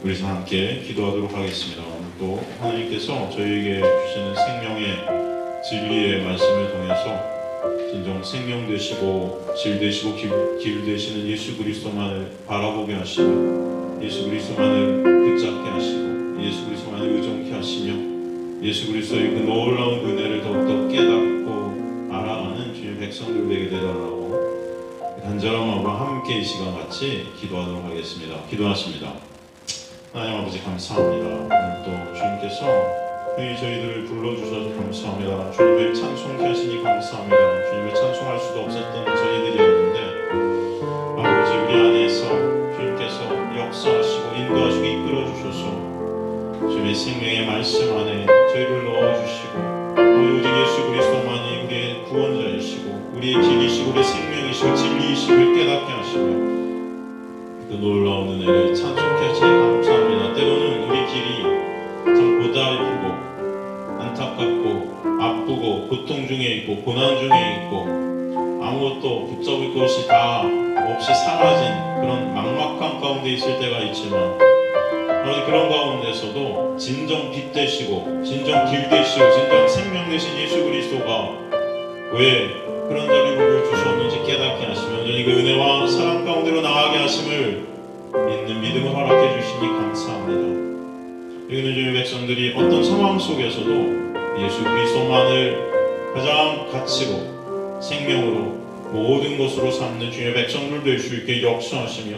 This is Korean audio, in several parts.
우리 다 함께 기도하도록 하겠습니다. 오늘도 하나님께서 저희에게 주시는 생명의 진리의 말씀을 통해서 진정 생명 되시고 질 되시고 길 되시는 예수 그리스도만을 바라보게 하시고 예수 그리스도만을 붙잡게 하시고 예수 그리스도만을 의존케 하시며 예수 그리스도의 그 놀라운 은혜를 더욱더 깨닫고 알아가는 주의 백성들 되게 되달라고 간절한 마음으로 함께 이 시간 같이 기도하도록 하겠습니다. 기도하십니다. 하나님 아버지 감사합니다. 오늘 또 주님께서 흔히 저희들을 불러주셔서 감사합니다. 주님을 찬송케 하시니 감사합니다. 주님을 찬송할 수도 없었던 저희들이었는데 아버지 우리 안에서 주님께서 역사하시고 인도하시고 이끌어주셔서 주님의 생명의 말씀 안에 저희를 넣어주시고 오직 예수 그리스도만이 우리의 구원자이시고 우리의 길이시고 우리의 생명이시고 진리이심을 깨닫게 하시며 그 놀라운 은혜를 찬송케 하시니 감사합니다. 때로는 우리 길이 참 고달프고 안타깝고 아프고 고통 중에 있고 고난 중에 있고 아무것도 붙잡을 것이 다 없이 사라진 그런 막막한 가운데 있을 때가 있지만 아버지 그런 가운데서도 진정 빛 되시고 진정 길 되시고 진정 생명 되신 예수 그리스도가 왜 그런 자리를 우리를 주셨는지 깨닫게 하시며 온전히 그 은혜와 사랑 가운데로 나아가게 하심을 믿는 믿음을 허락해 주시니 감사합니다. 여기는 주의 백성들이 어떤 상황 속에서도 예수 그리스도만을 가장 가치로 생명으로 모든 것으로 삼는 주의 백성들 될 수 있게 역사하시며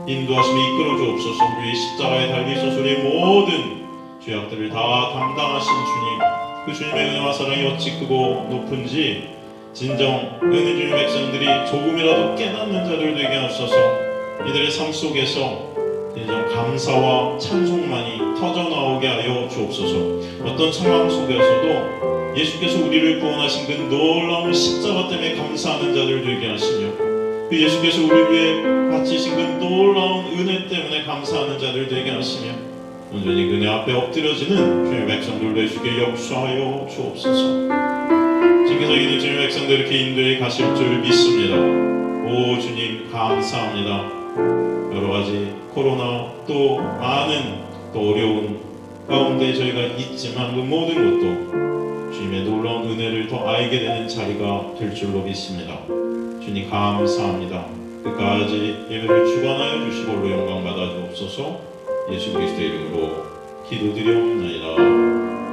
인도하시며 이끌어 주옵소서. 우리의 십자가에 달리셔서 우리의 모든 죄악들을 다 담당하신 주님, 그 주님의 은혜와 사랑이 어찌 크고 높은지 진정 은혜 주의 백성들이 조금이라도 깨닫는 자들 되게 하소서. 이들의 삶 속에서 진정 감사와 찬송만이 터져나오게 하여 주옵소서. 어떤 상황 속에서도 예수께서 우리를 구원하신 그 놀라운 십자가 때문에 감사하는 자들 되게 하시며 그 예수께서 우리 위해 바치신 그 놀라운 은혜 때문에 감사하는 자들 되게 하시며 온전히 그 은혜 앞에 엎드려지는 주의 백성들 되시게 역사하여 주옵소서. 주님께서 이들 주의 백성들 이렇게 인도해 가실 줄 믿습니다. 오 주님 감사합니다. 여러가지 코로나 또 많은 또 어려운 가운데 저희가 있지만 그 모든 것도 주님의 놀라운 은혜를 더 알게 되는 자리가 될 줄로 믿습니다. 주님 감사합니다. 끝까지 예배를 주관하여 주시고 홀로 영광 받아 주옵소서. 예수 그리스도의 이름으로 기도드리옵나이다.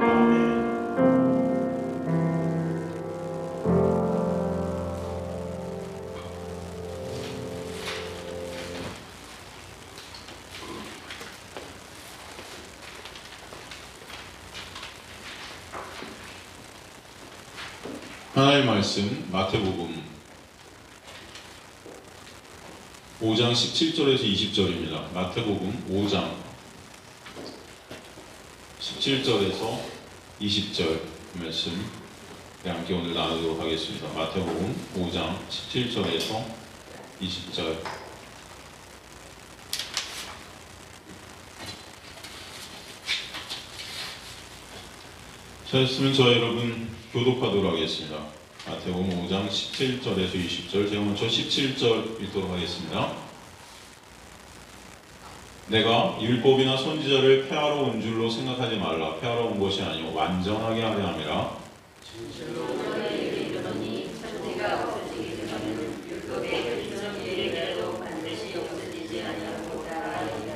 아멘. 하나님의 말씀 마태복음 5장 17절에서 20절입니다. 마태복음 5장 17절에서 20절 말씀 함께 오늘 나누도록 하겠습니다. 마태복음 5장 17절에서 20절. 찾았으면 저와 여러분 교독하도록 하겠습니다. 마태복음 5장 17절에서 20절. 제가 먼저 17절 읽도록 하겠습니다. 내가 율법이나 선지자를 폐하러 온 줄로 생각하지 말라. 폐하러 온 것이 아니오 완전하게 하려 함이라. 진실로 너희에게 이르노니 천지가 없어지기 전에는 율법의 일점 일일이라도 반드시 없어지지 아니하리라.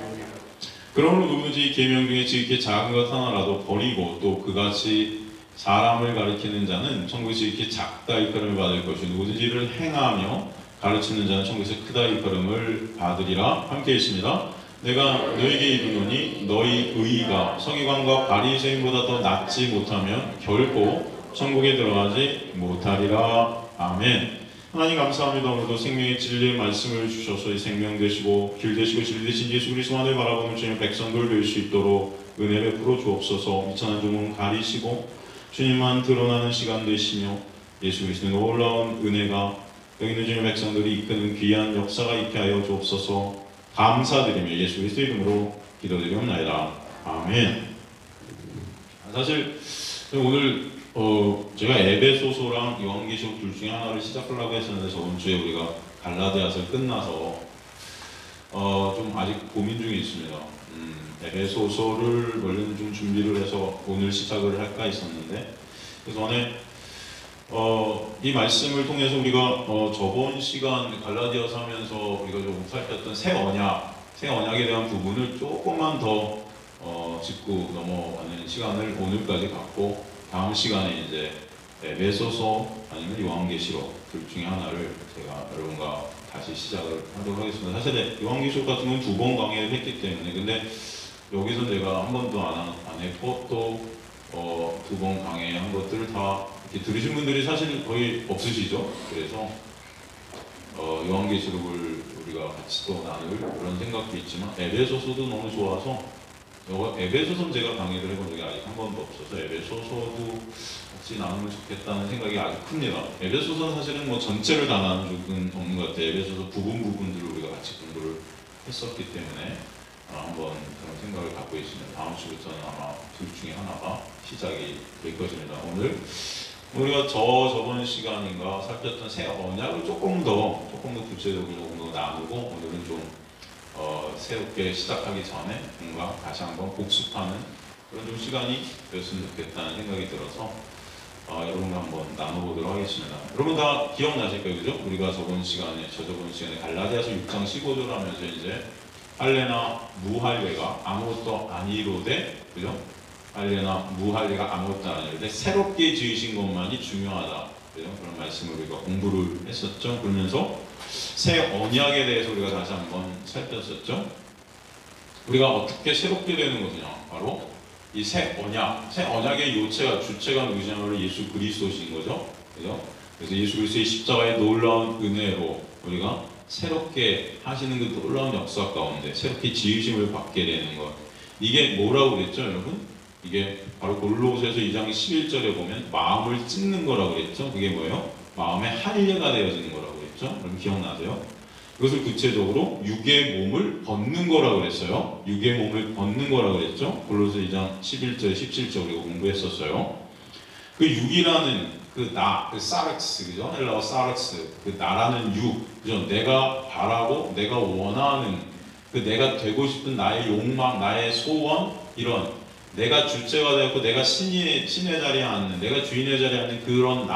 그러므로 누구든지 이 계명 중에 지극히 작은 것 하나라도 버리고 또 그같이 사람을 가르치는 자는 천국에서 이렇게 작다 일컬음을 받을 것이요 누구든지 이를 행하며 가르치는 자는 천국에서 크다 일컬음을 받으리라. 함께 있습니다. 내가 너에게 이르노니 너희 의의가 서기관과 바리새인보다 더 낫지 못하면 결코 천국에 들어가지 못하리라. 아멘. 하나님 감사합니다. 오늘도 생명의 진리의 말씀을 주셔서 이 생명 되시고 길 되시고 진리 되신 예수 그리스도만을 바라보는 주님의 백성들 될 수 있도록 은혜 베풀어 주옵소서. 미천한 종은 가리시고 주님만 드러나는 시간 되시며 예수 그리스도의 놀라운 은혜가 여기 있는 주님의 백성들이 이끄는 귀한 역사가 있게 하여 주옵소서. 감사드리며 예수 그리스도 이름으로 기도드리옵나이다. 아멘. 사실 오늘 제가 에베소서랑 요한계시록 둘 중에 하나를 시작하려고 했었는데 저번 주에 우리가 갈라디아서 끝나서 좀 아직 고민 중에 있습니다. 에베소서를 원래는 좀 준비를 해서 오늘 시작을 할까 했었는데, 그래서 오늘 이 말씀을 통해서 우리가 저번 시간 갈라디아서 하면서 우리가 좀 살폈던 새 언약에 대한 부분을 조금만 더 짚고 넘어가는 시간을 오늘까지 갖고, 다음 시간에 이제 에베소서 아니면 요한계시록 둘 중에 하나를 제가 여러분과 다시 시작을 하도록 하겠습니다. 사실 요한계시록 같은 건 2번 강의를 했기 때문에, 근데 여기서 제가 한 번도 안 했고 또 2번 강의한 것들을 다 이렇게 들으신 분들이 사실 거의 없으시죠. 그래서 요한계시록을 우리가 같이 또 나눌 그런 생각도 있지만, 에베소서도 너무 좋아서 에베소서는 제가 강의를 해본 적이 아직 한 번도 없어서 에베소서도 같이 나누면 좋겠다는 생각이 아주 큽니다. 에베소서는 사실은 뭐 전체를 다 나눈 적은 없는 것 같아요. 에베소서 부분들을 우리가 같이 공부를 했었기 때문에 한번 그런 생각을 갖고 있습니다. 다음 주부터는 아마 둘 중에 하나가 시작이 될 것입니다. 오늘 우리가 저번 시간인가 살폈던 새 언약을 조금 더 구체적으로 조금 더 나누고, 오늘은 좀 새롭게 시작하기 전에 뭔가 다시 한번 복습하는 그런 좀 시간이 되었으면 좋겠다는 생각이 들어서 여러분과 한번 나눠보도록 하겠습니다. 여러분 다 기억나실 거예요, 그죠? 우리가 저번 시간에 갈라디아서 6장 15절 하면서 이제 할례나 무할례가 아무것도 아니로되, 그죠? 할례나 무할례가 아무것도 아니로되 새롭게 지으신 것만이 중요하다, 그죠? 그런 말씀을 우리가 공부를 했었죠. 그러면서 새 언약에 대해서 우리가 다시 한번 살폈었죠. 우리가 어떻게 새롭게 되는 것이냐, 바로 이 새 언약의 주체가 누구냐면 예수 그리스도신 거죠, 그죠? 그래서 예수 그리스도의 십자가의 놀라운 은혜로 우리가 새롭게 하시는 그 놀라운 역사 가운데 새롭게 지으심을 받게 되는 것, 이게 뭐라고 그랬죠, 여러분? 이게 바로 골로새서 2장 11절에 보면 마음을 찢는 거라고 그랬죠. 그게 뭐예요? 마음의 할례가 되어지는 거라고 그랬죠. 여러분 기억나세요? 그것을 구체적으로 육의 몸을 벗는 거라고 그랬어요. 육의 몸을 벗는 거라고 그랬죠. 골로새 2장 11절, 17절 우리가 공부했었어요. 그 육이라는 그 사르스, 그죠? 헬라어 사르스, 그 나라는 육, 그죠? 내가 바라고, 내가 원하는, 그 내가 되고 싶은 나의 욕망, 나의 소원, 이런, 내가 주체가 되었고, 내가 신의 자리에 앉는, 내가 주인의 자리에 앉는 그런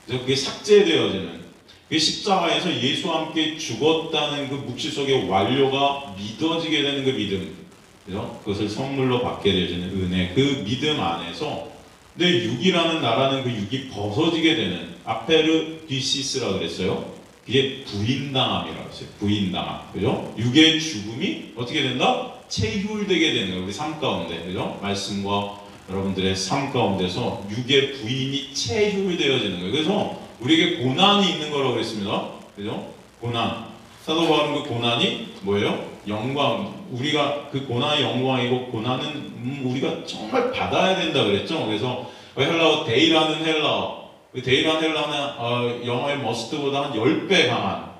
그래서 그게 삭제되어지는, 그 십자가에서 예수와 함께 죽었다는 그 묵시 속의 완료가 믿어지게 되는 그 믿음, 그죠? 그것을 선물로 받게 되어지는 은혜, 그 믿음 안에서 내 육이라는 나라는 그 육이 벗어지게 되는 아페르디시스라고 그랬어요. 그게 부인당함이라고 했어요. 부인당함, 그죠? 육의 죽음이 어떻게 된다? 체휼되게 되는 거예요. 우리 삶 가운데, 그죠? 말씀과 여러분들의 삶 가운데서 육의 부인이 체휼되어지는 거예요. 그래서 우리에게 고난이 있는 거라고 했습니다. 그죠? 고난. 사도 바울은 그 고난이 뭐예요? 영광. 우리가 그 고난이 영광이고, 고난은 우리가 정말 받아야 된다 그랬죠. 그래서 헬라어 데이라는 헬라어, 그 데이라는 헬라어는 영어의 must보다 한 10배 강한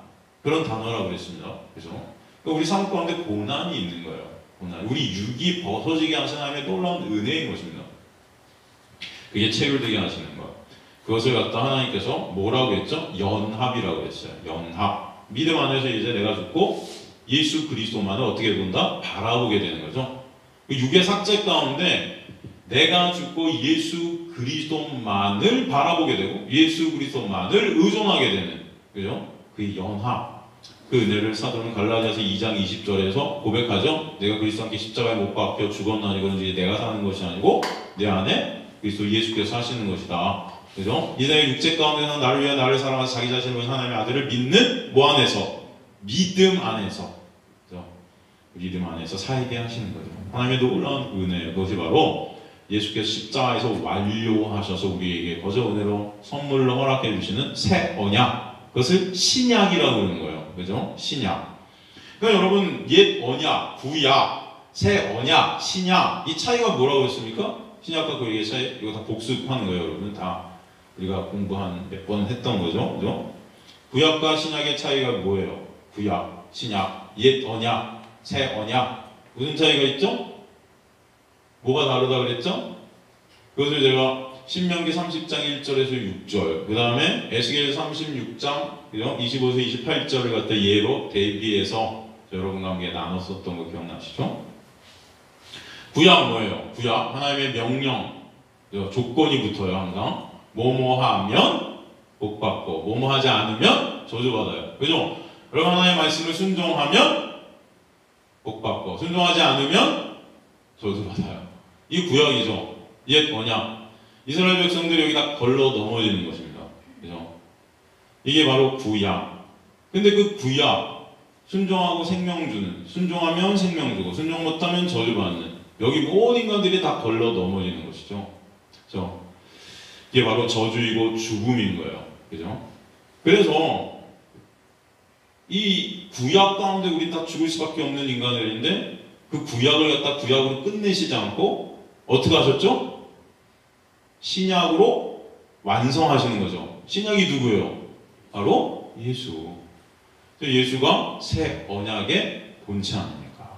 그런 단어라고 그랬습니다. 그죠? 그러니까 우리 삶 가운데 고난이 있는 거예요. 고난. 우리 육이 벗어지게 하시는 하나님의 놀라운 은혜인 것입니다. 그게 체휼되게 하시는 것. 그것을 갖다 하나님께서 뭐라고 했죠? 연합이라고 했어요. 연합. 믿음 안에서 이제 내가 죽고 예수 그리스도만을 어떻게 본다? 바라보게 되는 거죠. 육의 삭제 가운데 내가 죽고 예수 그리스도만을 바라보게 되고 예수 그리스도만을 의존하게 되는, 그죠? 그 연합, 그 은혜를 사도는 갈라디아서 2장 20절에서 고백하죠. 내가 그리스도와 함께 십자가에 못 박혀 죽었나니 그런지 내가 사는 것이 아니고 내 안에 그리스도 예수께서 사시는 것이다. 그죠? 이제 육체 가운데는 나를 위해 나를 사랑하사 자기 자신을 위해 하나님의 아들을 믿는 뭐 안에서? 믿음 안에서. 그죠? 믿음 안에서 살게 하시는 거죠. 하나님의 놀라운 은혜예요. 그것이 바로 예수께서 십자가에서 완료하셔서 우리에게 거저 은혜로 선물로 허락해 주시는 새 언약. 그것을 신약이라고 그러는 거예요. 그죠? 신약. 그러니까 여러분, 옛 언약, 구약, 새 언약, 신약, 이 차이가 뭐라고 했습니까? 신약과 구약의 차이, 이거 다 복습하는 거예요, 여러분. 다 우리가 공부 한 몇 번 했던 거죠. 그죠? 구약과 신약의 차이가 뭐예요? 구약, 신약, 옛 언약, 새 언약. 무슨 차이가 있죠? 뭐가 다르다 그랬죠? 그것을 제가 신명기 30장 1절에서 6절, 그 다음에 에스겔 36장 25에서 28절을 갖다 예로 대비해서 여러분과 함께 나눴었던 거 기억나시죠? 구약 뭐예요? 구약 하나님의 명령, 조건이 붙어요. 항상 뭐뭐 하면 복 받고 뭐뭐 하지 않으면 저주받아요. 그죠? 여러분 하나님의 말씀을 순종하면 복 받고 순종하지 않으면 저주받아요. 이 구약이죠. 이게 뭐냐? 이스라엘 백성들이 여기다 걸러 넘어지는 것입니다. 그죠? 이게 바로 구약. 근데 그 구약 순종하고 생명 주는, 순종하면 생명 주고 순종 못하면 저주받는, 여기 모든 인간들이 다 걸러 넘어지는 것이죠. 그죠? 이게 바로 저주이고 죽음인 거예요. 그죠? 그래서 이 구약 가운데 우리 다 죽을 수밖에 없는 인간들인데 그 구약을 갖다 구약으로 끝내시지 않고 어떻게 하셨죠? 신약으로 완성하시는 거죠. 신약이 누구예요? 바로 예수. 예수가 새 언약의 본체 아닙니까?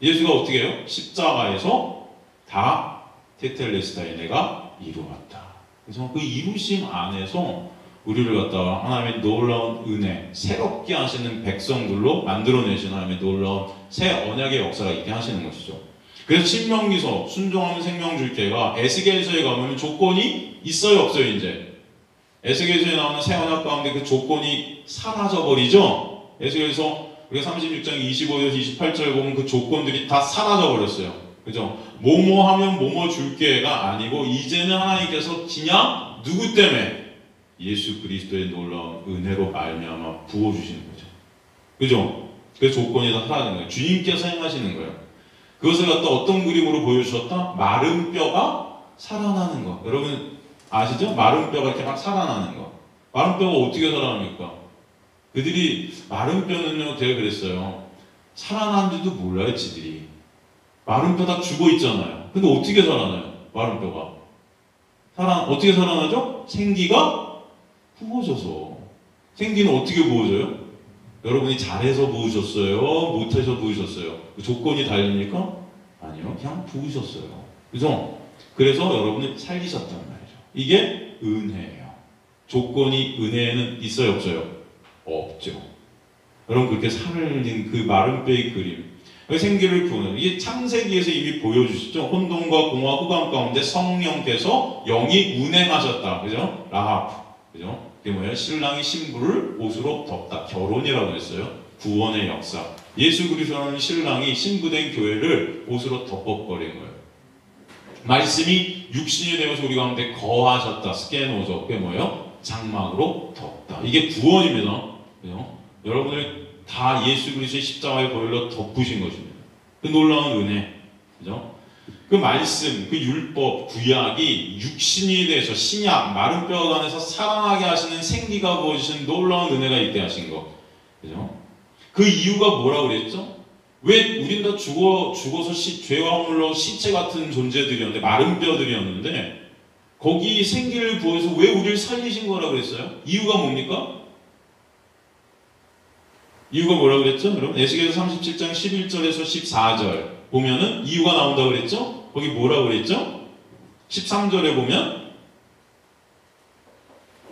예수가 어떻게 해요? 십자가에서 다 테텔레스타의 내가 이루었다. 그래서 그 이루심 안에서 우리를 갖다가 하나님의 놀라운 은혜, 새롭게 하시는 백성들로 만들어내신 하나님의 놀라운 새 언약의 역사가 있게 하시는 것이죠. 그래서 신명기서 순종하는 생명 줄게가 에스겔서에 가면 조건이 있어요, 없어요? 이제 에스겔서에 나오는 새 언약 가운데 그 조건이 사라져 버리죠. 에스겔서 우리가 36장 25에서 28절 보면 그 조건들이 다 사라져 버렸어요. 그죠? 뭐뭐 하면 뭐뭐 줄게가 아니고 이제는 하나님께서 그냥 누구 때문에? 예수 그리스도의 놀라운 은혜로 말미암아 부어주시는 거죠. 그죠? 그 조건이 다 사라진 거예요. 주님께서 행하시는 거예요. 그것을 갖다 어떤 그림으로 보여주셨다? 마른 뼈가 살아나는 거. 여러분 아시죠? 마른 뼈가 이렇게 막 살아나는 거. 마른 뼈가 어떻게 살아납니까? 그들이 마른 뼈는요, 제가 그랬어요. 살아나는지도 몰라요, 지들이. 마른 뼈 다 죽어 있잖아요. 근데 어떻게 살아나요? 마른 뼈가. 어떻게 살아나죠? 생기가 부어져서. 생기는 어떻게 부어져요? 여러분이 잘해서 부으셨어요? 못해서 부으셨어요? 그 조건이 달립니까? 아니요. 그냥 부으셨어요. 그죠? 그래서 여러분이 살리셨단 말이죠. 이게 은혜예요. 조건이 은혜에는 있어요, 없어요? 없죠. 여러분 그렇게 살린 그 마른 뼈의 그림, 생기를 부는 이게 창세기에서 이미 보여주시죠. 혼돈과 공허와 흑암 가운데 성령께서 영이 운행하셨다. 그죠? 라하프. 그죠? 그게 뭐예요? 신랑이 신부를 옷으로 덮다. 결혼이라고 했어요. 구원의 역사. 예수 그리스도라는 신랑이 신부된 교회를 옷으로 덮어버린 거예요. 말씀이 육신이 되어서 우리 가운데 거하셨다. 스케노저. 그게 뭐예요? 장막으로 덮다. 이게 구원입니다. 그죠? 여러분을 다 예수 그리스도의 십자가의 보혈로 덮으신 것입니다. 그 놀라운 은혜. 그죠? 그 말씀, 그 율법, 구약이 육신이 돼서 신약, 마른 뼈 안에서 살아나게 하시는 생기가 부어주신 놀라운 은혜가 있게 하신 것. 그죠? 그 이유가 뭐라고 그랬죠? 왜 우린 다 죽어서 죄와 허물로 시체 같은 존재들이었는데, 마른 뼈들이었는데, 거기 생기를 부어서 왜 우리를 살리신 거라고 그랬어요? 이유가 뭡니까? 이유가 뭐라고 그랬죠? 여러분 에스겔서 37장 11절에서 14절 보면은 이유가 나온다고 그랬죠? 거기 뭐라고 그랬죠? 13절에 보면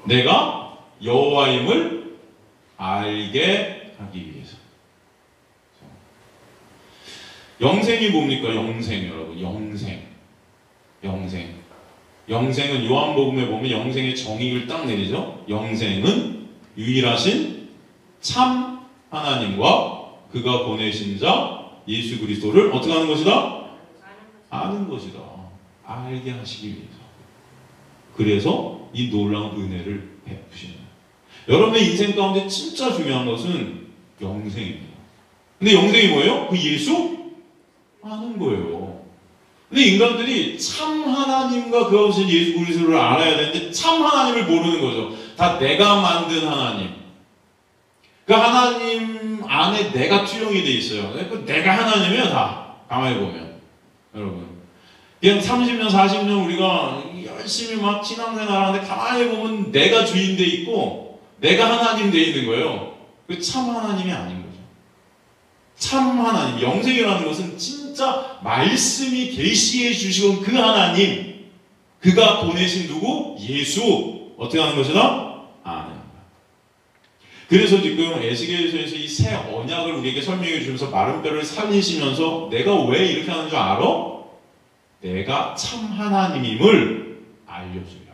내가 여호와임을 알게 하기 위해서. 영생이 뭡니까? 영생 여러분. 영생은 요한복음에 보면 영생의 정의를 딱 내리죠. 영생은 유일하신 참 하나님과 그가 보내신 자 예수 그리스도를 어떻게 하는 것이다? 아는 것이다. 알게 하시기 위해서. 그래서 이 놀라운 은혜를 베푸시는 거예요. 여러분의 인생 가운데 진짜 중요한 것은 영생입니다. 근데 영생이 뭐예요? 그 예수? 아는 거예요. 근데 인간들이 참 하나님과 그가 오신 예수 그리스도를 알아야 되는데 참 하나님을 모르는 거죠. 다 내가 만든 하나님. 그 하나님 안에 내가 투영이 돼 있어요. 그 내가 하나님이에요, 다. 가만히 보면. 여러분. 그냥 30년, 40년 우리가 열심히 막 신앙생활 하는데 가만히 보면 내가 주인 돼 있고 내가 하나님 돼 있는 거예요. 그 참 하나님이 아닌 거죠. 참 하나님, 영생이라는 것은 진짜 말씀이 계시해 주시고 그 하나님, 그가 보내신 누구? 예수. 어떻게 하는 것이다? 아는. 그래서 지금 에스겔서에서 이 새 언약을 우리에게 설명해 주면서 마른 뼈를 살리시면서 내가 왜 이렇게 하는 줄 알아? 내가 참 하나님임을 알려주려고.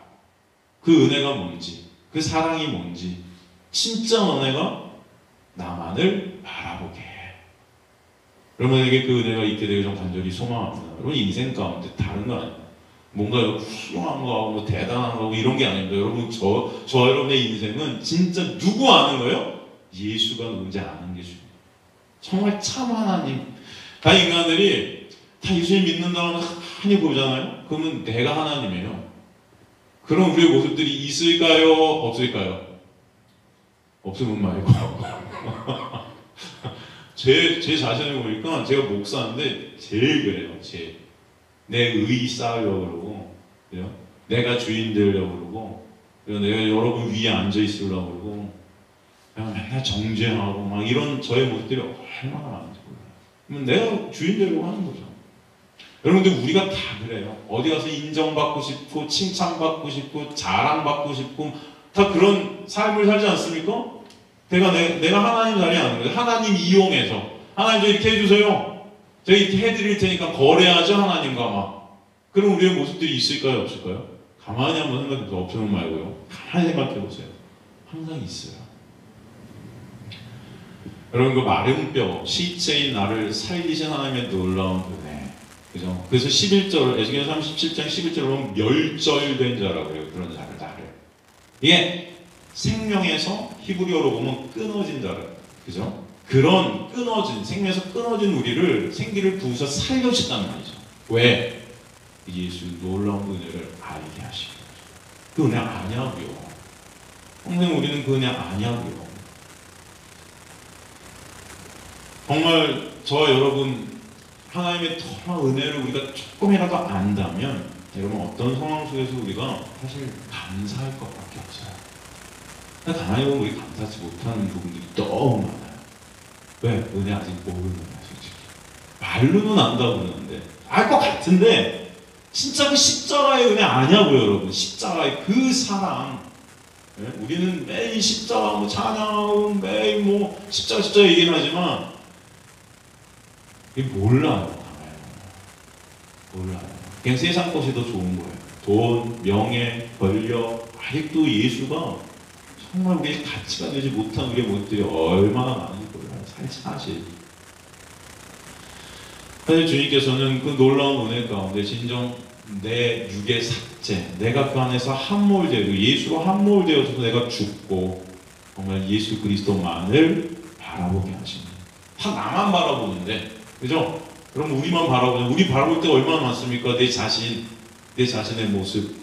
그 은혜가 뭔지, 그 사랑이 뭔지, 진짜 은혜가 나만을 바라보게 해. 여러분에게 그 은혜가 있게 되길 좀 간절히 소망합니다. 여러분 인생 가운데 다른 거 아니에요. 뭔가 훌륭한 거, 뭐 대단한 거 이런 게 아닙니다. 여러분 저 여러분의 인생은 진짜 누구 아는 거예요? 예수가 누군지 아는 게 중요해요. 정말 참 하나님. 다 인간들이 다 예수님 믿는다고 많이 보잖아요. 그러면 내가 하나님이에요. 그럼 우리의 모습들이 있을까요? 없을까요? 없으면 말고. 제 자신을 보니까 제가 목사인데 제일 그래요. 내 의 쌓으려고 그러고, 그죠? 내가 주인 되려고 그러고, 그리고 내가 여러분 위에 앉아 있으려고 그러고, 그냥 맨날 정죄하고 막 이런 저의 모습들이 얼마나 많은지 몰라요. 그러면 내가 주인 되려고 하는 거죠. 여러분들 우리가 다 그래요. 어디 가서 인정받고 싶고 칭찬받고 싶고 자랑받고 싶고 다 그런 삶을 살지 않습니까? 내가 하나님 자리에 앉는 거예요. 하나님 이용해서 하나님 저 이렇게 해주세요. 제가 이렇게 해드릴 테니까 거래하죠 하나님과 막. 그럼 우리의 모습들이 있을까요 없을까요? 가만히 한번 생각해보세요. 없으면 말고요. 가만히 생각해보세요. 항상 있어요. 여러분 그 마른 뼈 시체인 나를 살리신 하나님의 놀라운 은혜. 그죠? 그래서 11절 에스겔 37장 11절을 보면 멸절된 자라고 그래요. 그런 자를 나를. 이게 생명에서 히브리어로 보면 끊어진 자를. 그죠? 그런 끊어진 생명에서 끊어진 우리를 생기를 부으셔 살려주셨다는 말이죠. 왜? 예수 놀라운 은혜를 알게 하시고. 그 은혜 아냐고요. 평생 우리는 그 은혜 아냐고요. 정말 저와 여러분 하나님의 정말 은혜를 우리가 조금이라도 안다면 여러분 어떤 상황 속에서 우리가 사실 감사할 것밖에 없어요. 가만히 보면 우리 감사하지 못하는 부분들이 너무 많아요. 왜? 은혜 아직 모르는 거야 솔직히. 말로는 안다고 그러는데 알 것 같은데 진짜 그 십자가의 은혜 아냐고요 여러분. 십자가의 그 사랑. 네? 우리는 매일 십자가 뭐 찬양하고 매일 뭐 십자가 얘기는 하지만 이게 몰라요. 몰라요. 그냥 세상 것이 더 좋은 거예요. 돈, 명예, 권력. 아직도 예수가 정말 우리의 가치가 되지 못한 우리의 모습들이 얼마나 많은지 몰라요. 사실. 사실 주님께서는 그 놀라운 은혜 가운데 진정 내 육의 삭제, 내가 그 안에서 함몰되고 예수로 함몰되어서 내가 죽고 정말 예수 그리스도만을 바라보게 하십니다. 다 나만 바라보는데, 그죠? 그럼 우리만 바라보는, 우리 바라볼 때 얼마나 많습니까? 내 자신의 모습.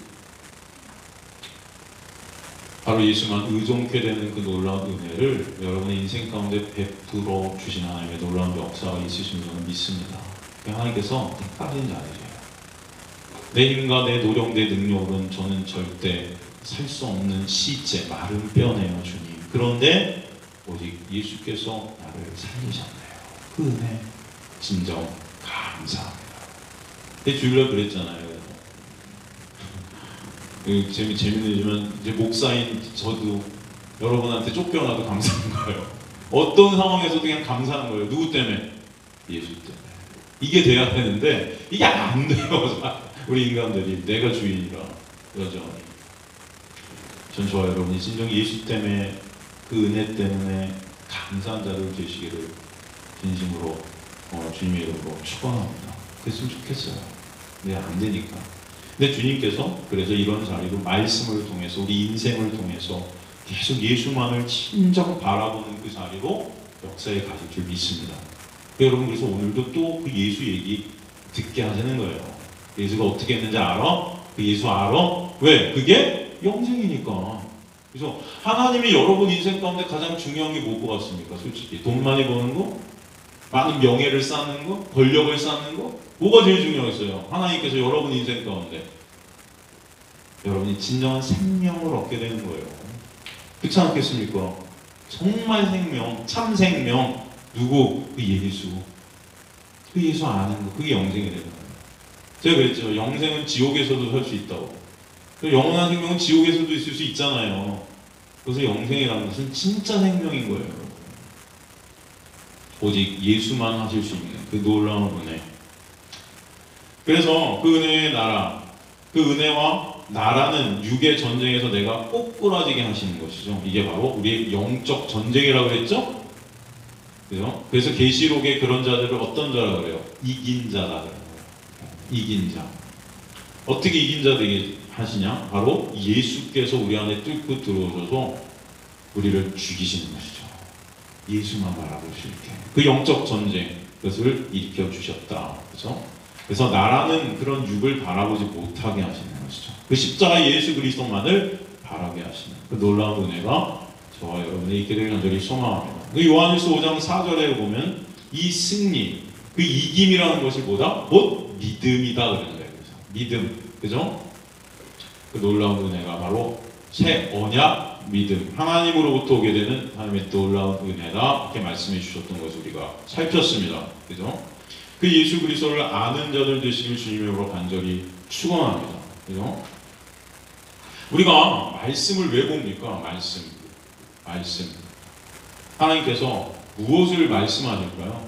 바로 예수만 의존케 되는 그 놀라운 은혜를 여러분의 인생 가운데 베풀어 주신 하나님의 놀라운 역사가 있으신 줄은 믿습니다. 하나님께서 택하신 자리예요. 내 힘과 내 노력, 내 능력으로는 저는 절대 살 수 없는 시체, 마른 뼈네요, 주님. 그런데 오직 예수께서 나를 살리셨네요. 그 은혜 진정 감사합니다. 내 주일날 그랬잖아요. 재밌는 일이지만 이제 목사인 저도 여러분한테 쫓겨나도 감사한 거예요. 어떤 상황에서도 그냥 감사한 거예요. 누구 때문에? 예수 때문에. 이게 돼야 되는데 이게 안 돼요. 우리 인간들이 내가 주인이라 여전히. 전 저와 여러분이 진정 예수 때문에 그 은혜 때문에 감사한 자들 되시기를 진심으로 주님의 이름으로 축원합니다. 그랬으면 좋겠어요. 근데 안 되니까. 근데 주님께서 그래서 이런 자리로 말씀을 통해서 우리 인생을 통해서 계속 예수만을 진정 바라보는 그 자리로 역사에 가실 줄 믿습니다. 여러분 그래서 오늘도 또 그 예수 얘기 듣게 하시는 거예요. 예수가 어떻게 했는지 알아? 그 예수 알아? 왜? 그게 영생이니까. 그래서 하나님이 여러분 인생 가운데 가장 중요한 게 뭐 같습니까? 솔직히 돈 많이 버는 거? 많은 명예를 쌓는 거? 권력을 쌓는 거? 뭐가 제일 중요했어요? 하나님께서 여러분 인생 가운데 여러분이 진정한 생명을 얻게 되는 거예요. 그렇지 않겠습니까? 정말 생명, 참 생명. 누구? 그 예수. 그 예수 아는 거. 그게 영생이 되는 거예요. 제가 그랬죠. 영생은 지옥에서도 살 수 있다고. 영원한 생명은 지옥에서도 있을 수 있잖아요. 그래서 영생이라는 것은 진짜 생명인 거예요. 오직 예수만 하실 수 있는 그 놀라운 은혜. 그래서 그 은혜의 나라, 그 은혜와 나라는 육의 전쟁에서 내가 꼬꾸라지게 하시는 것이죠. 이게 바로 우리의 영적 전쟁이라고 했죠? 그죠? 그래서 계시록에 그런 자들을 어떤 자라 그래요? 이긴 자라 그래요. 이긴 자. 어떻게 이긴 자 되게 하시냐? 바로 예수께서 우리 안에 뚫고 들어오셔서 우리를 죽이시는 것이죠. 예수만 바라보실 때. 그 영적 전쟁, 그것을 일으켜 주셨다. 그죠? 그래서 나라는 그런 육을 바라보지 못하게 하시는 것이죠. 그 십자가 예수 그리스도만을 바라게 하시는 그 놀라운 은혜가 저와 여러분이 있게 되길 간절히 소망합니다. 그 요한일서 5장 4절에 보면 이 승리, 그 이김이라는 것이 뭐다? 곧 믿음이다 그러는 거예요. 믿음, 그죠? 그 놀라운 은혜가 바로 새 언약 믿음, 하나님으로부터 오게 되는 하나님의 놀라운 은혜다, 이렇게 말씀해 주셨던 것을 우리가 살폈습니다. 그죠? 그 예수 그리스도를 아는 자들 되시길 주님으로 간절히 축원합니다. 그죠? 우리가 말씀을 왜 봅니까? 말씀. 하나님께서 무엇을 말씀하실까요?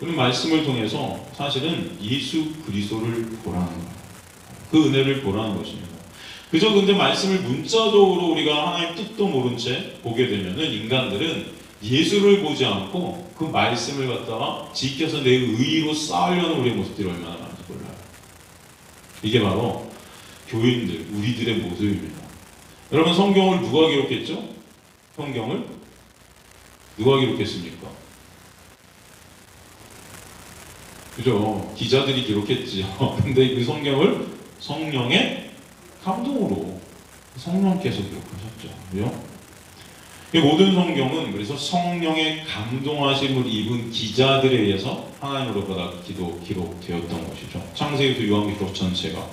그런 말씀을 통해서 사실은 예수 그리스도를 보라는 거예요. 그 은혜를 보라는 것입니다. 그저 근데 말씀을 문자적으로 우리가 하나님 뜻도 모른 채 보게 되면은 인간들은 예수를 보지 않고 그 말씀을 갖다가 지켜서 내 의의로 쌓으려는 우리의 모습들이 얼마나 많은지 몰라요. 이게 바로 교인들, 우리들의 모습입니다. 여러분, 성경을 누가 기록했죠? 성경을 누가 기록했습니까? 그죠? 기자들이 기록했지요. 근데 그 성경을 성령의 감동으로 성령께서 기록하셨죠. 그죠? 이 모든 성경은 그래서 성령의 감동하심을 입은 기자들에 의해서 하나님으로부터 기록되었던 것이죠. 창세기부터 요한계시록 전체가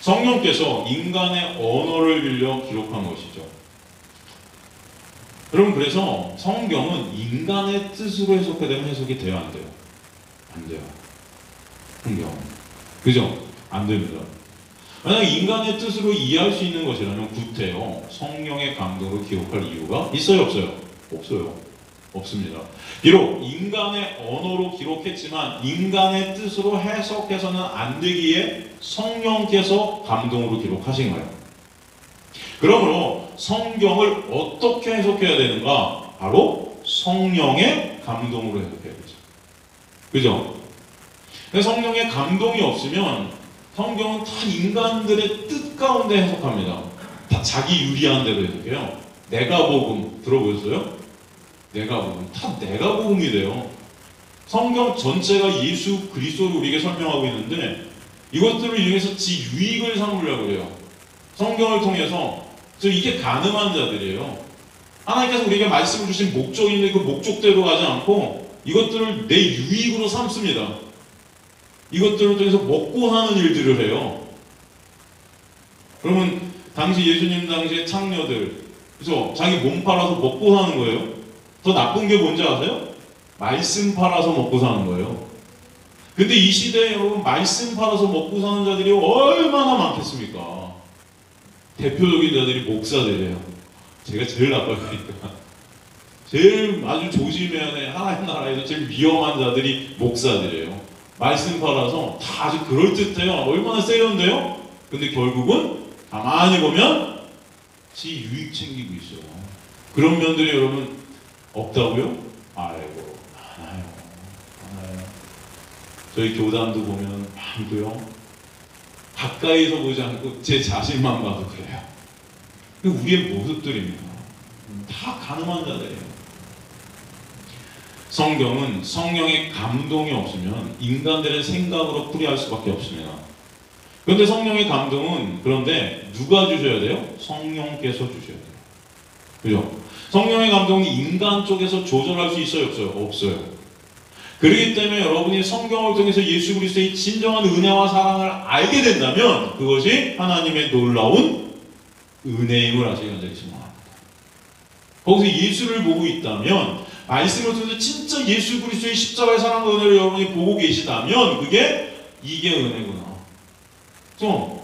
성령께서 인간의 언어를 빌려 기록한 것이죠. 여러분, 그래서 성경은 인간의 뜻으로 해석되면 해석이 돼요, 안 돼요? 안 돼요. 성경. 그죠? 안 됩니다. 만약 인간의 뜻으로 이해할 수 있는 것이라면 구태여 성령의 감동으로 기록할 이유가 있어요, 없어요? 없어요. 없습니다. 비록 인간의 언어로 기록했지만 인간의 뜻으로 해석해서는 안 되기에 성령께서 감동으로 기록하신 거예요. 그러므로 성경을 어떻게 해석해야 되는가? 바로 성령의 감동으로 해석해야 되죠. 그죠? 성령의 감동이 없으면 성경은 다 인간들의 뜻 가운데 해석합니다. 다 자기 유리한 대로 해석해요. 내가복음 들어보셨어요? 내가복음. 다 내가복음이 돼요. 성경 전체가 예수 그리스도를 우리에게 설명하고 있는데 이것들을 이용해서 지 유익을 삼으려고 해요. 성경을 통해서. 그래서 이게 가늠한 자들이에요. 하나님께서 우리에게 말씀을 주신 목적인데 그 목적대로 가지 않고 이것들을 내 유익으로 삼습니다. 이것들을 통해서 먹고 사는 일들을 해요. 그러면 당시 예수님 당시의 창녀들, 그래서 자기 몸 팔아서 먹고 사는 거예요. 더 나쁜 게 뭔지 아세요? 말씀 팔아서 먹고 사는 거예요. 근데 이 시대에 여러분 말씀 팔아서 먹고 사는 자들이 얼마나 많겠습니까? 대표적인 자들이 목사들이에요. 제가 제일 나빠하니까. 제일 아주 조심해야 돼. 하나님 나라에서 제일 위험한 자들이 목사들이에요. 말씀 팔아서 다 아주 그럴듯해요. 얼마나 세련돼요? 근데 결국은 가만히 보면 지 유익 챙기고 있어요. 그런 면들이 여러분 없다고요? 아이고, 많아요. 저희 교단도 보면 많고요. 가까이서 보지 않고 제 자신만 봐도 그래요. 우리의 모습들입니다. 다 가늠한 자들이에요. 성경은 성령의 감동이 없으면 인간들의 생각으로 풀이할 수밖에 없습니다. 그런데 성령의 감동은 그런데 누가 주셔야 돼요? 성령께서 주셔야 돼요. 그죠? 성령의 감동이 인간 쪽에서 조절할 수 있어요, 없어요? 없어요. 그렇기 때문에 여러분이 성경을 통해서 예수 그리스도의 진정한 은혜와 사랑을 알게 된다면 그것이 하나님의 놀라운 은혜임을 아시기 간절히 소망합니다. 거기서 예수를 보고 있다면 말씀을 통해서 진짜 예수 그리스도의 십자가의 사랑과 은혜를 여러분이 보고 계시다면 이게 은혜구나. 좀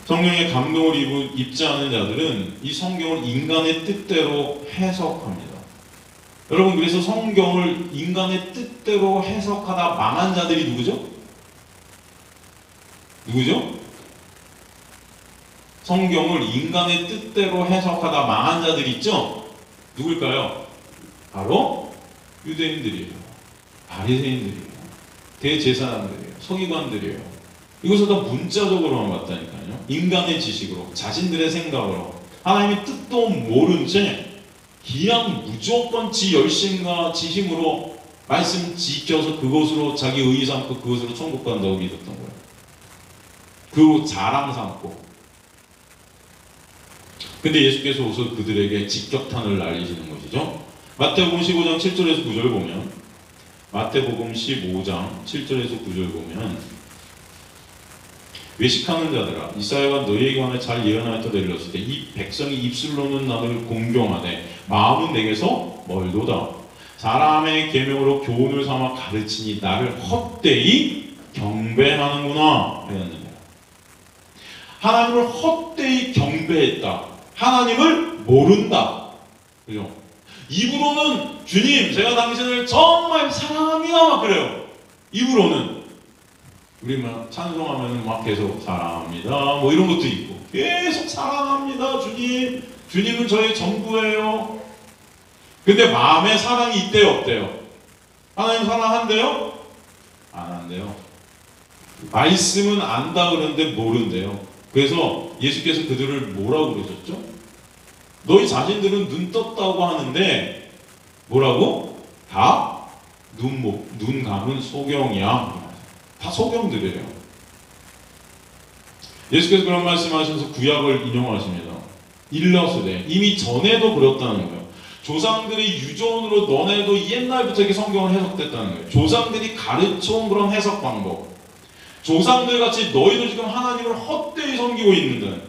성령의 감동을 입지 않은 자들은 이 성경을 인간의 뜻대로 해석합니다. 여러분, 그래서 성경을 인간의 뜻대로 해석하다 망한 자들이 누구죠? 누구죠? 성경을 인간의 뜻대로 해석하다 망한 자들이 있죠? 누굴까요? 바로 유대인들이에요. 바리새인들이에요. 대제사장들이에요. 서기관들이에요. 이것을 다 문자적으로만 봤다니까요. 인간의 지식으로, 자신들의 생각으로, 하나님의 뜻도 모른 채 그냥 무조건 지 열심과 지 힘으로 말씀 지켜서 그것으로 자기 의의 삼고 그것으로 천국 간다고 믿었던 거예요. 그 자랑 삼고. 근데 예수께서 우선 그들에게 직격탄을 날리시는 것이죠. 마태복음 15장 7절에서 9절 보면, 마태복음 15장 7절에서 9절 보면, 외식하는 자들아, 이사야가 너희에게 관해 잘 예언하였다 내렸을 때 이 백성이 입술로는 나를 공경하되 마음은 내게서 멀도다. 사람의 계명으로 교훈을 삼아 가르치니 나를 헛되이 경배하는구나 하였느니라. 하나님을 헛되이 경배했다. 하나님을 모른다. 그죠? 입으로는 주님, 제가 당신을 정말 사랑합니다 막 그래요. 입으로는. 우리 막 찬송하면 막 계속 사랑합니다 뭐 이런 것도 있고, 계속 사랑합니다 주님, 주님은 저의 전부예요. 근데 마음에 사랑이 있대요 없대요? 하나님 사랑한대요? 안 한대요. 말씀은 안다 그러는데 모른대요. 그래서 예수께서 그들을 뭐라고 그러셨죠? 너희 자신들은 눈 떴다고 하는데 뭐라고? 다 눈 감은 소경이야. 다 소경들이에요. 예수께서 그런 말씀하시면서 구약을 인용하십니다. 일러스되, 이미 전에도 그렇다는 거예요. 조상들의 유전으로 너네도 옛날부터 이렇게 성경을 해석됐다는 거예요. 조상들이 가르쳐온 그런 해석 방법. 조상들 같이 너희도 지금 하나님을 헛되이 섬기고 있는데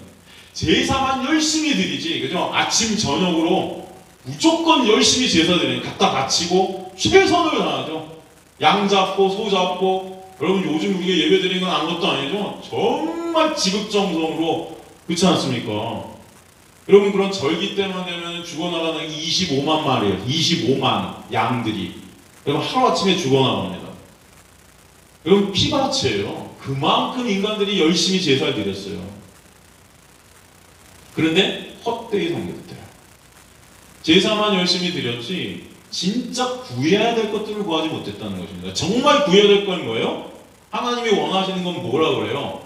제사만 열심히 드리지, 그죠? 아침 저녁으로 무조건 열심히 제사 드리는 갖다 바치고 최선을 다하죠. 양 잡고 소 잡고. 여러분, 요즘 우리가 예배 드리는 건 아무것도 아니죠? 정말 지극정성으로, 그렇지 않습니까? 여러분, 그런 절기 때만 되면 죽어나가는 25만 마리예요. 25만 양들이. 여러분, 하루아침에 죽어나갑니다. 여러분, 피바치예요. 그만큼 인간들이 열심히 제사를 드렸어요. 그런데 헛되이 섬겼대요. 제사만 열심히 드렸지 진짜 구해야 될 것들을 구하지 못했다는 것입니다. 정말 구해야 될 건 뭐예요? 하나님이 원하시는 건 뭐라 그래요?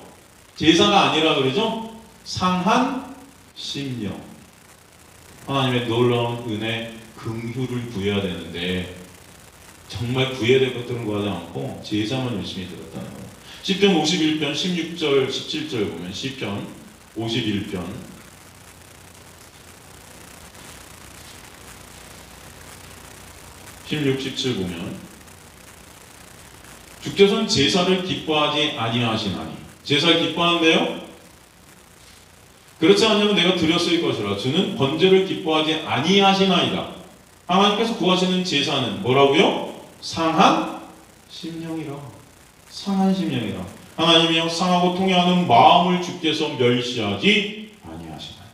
제사가 아니라 그러죠? 상한 심령. 하나님의 놀라운 은혜, 긍휼을 구해야 되는데 정말 구해야 될 것들은 구하지 않고 제사만 열심히 드렸다는 거예요. 시편 51편 16절 17절 보면, 시편 51편 16, 17 보면, 주께서는 제사를 기뻐하지 아니하시나니. 제사를 기뻐하는데요? 그렇지 않으면 내가 드렸을 것이라. 주는 번제를 기뻐하지 아니하시나이다. 하나님께서 구하시는 제사는 뭐라고요? 상한 심령이라. 상한 심령이라. 하나님이여 상하고 통해하는 마음을 주께서 멸시하지 아니하시나이다.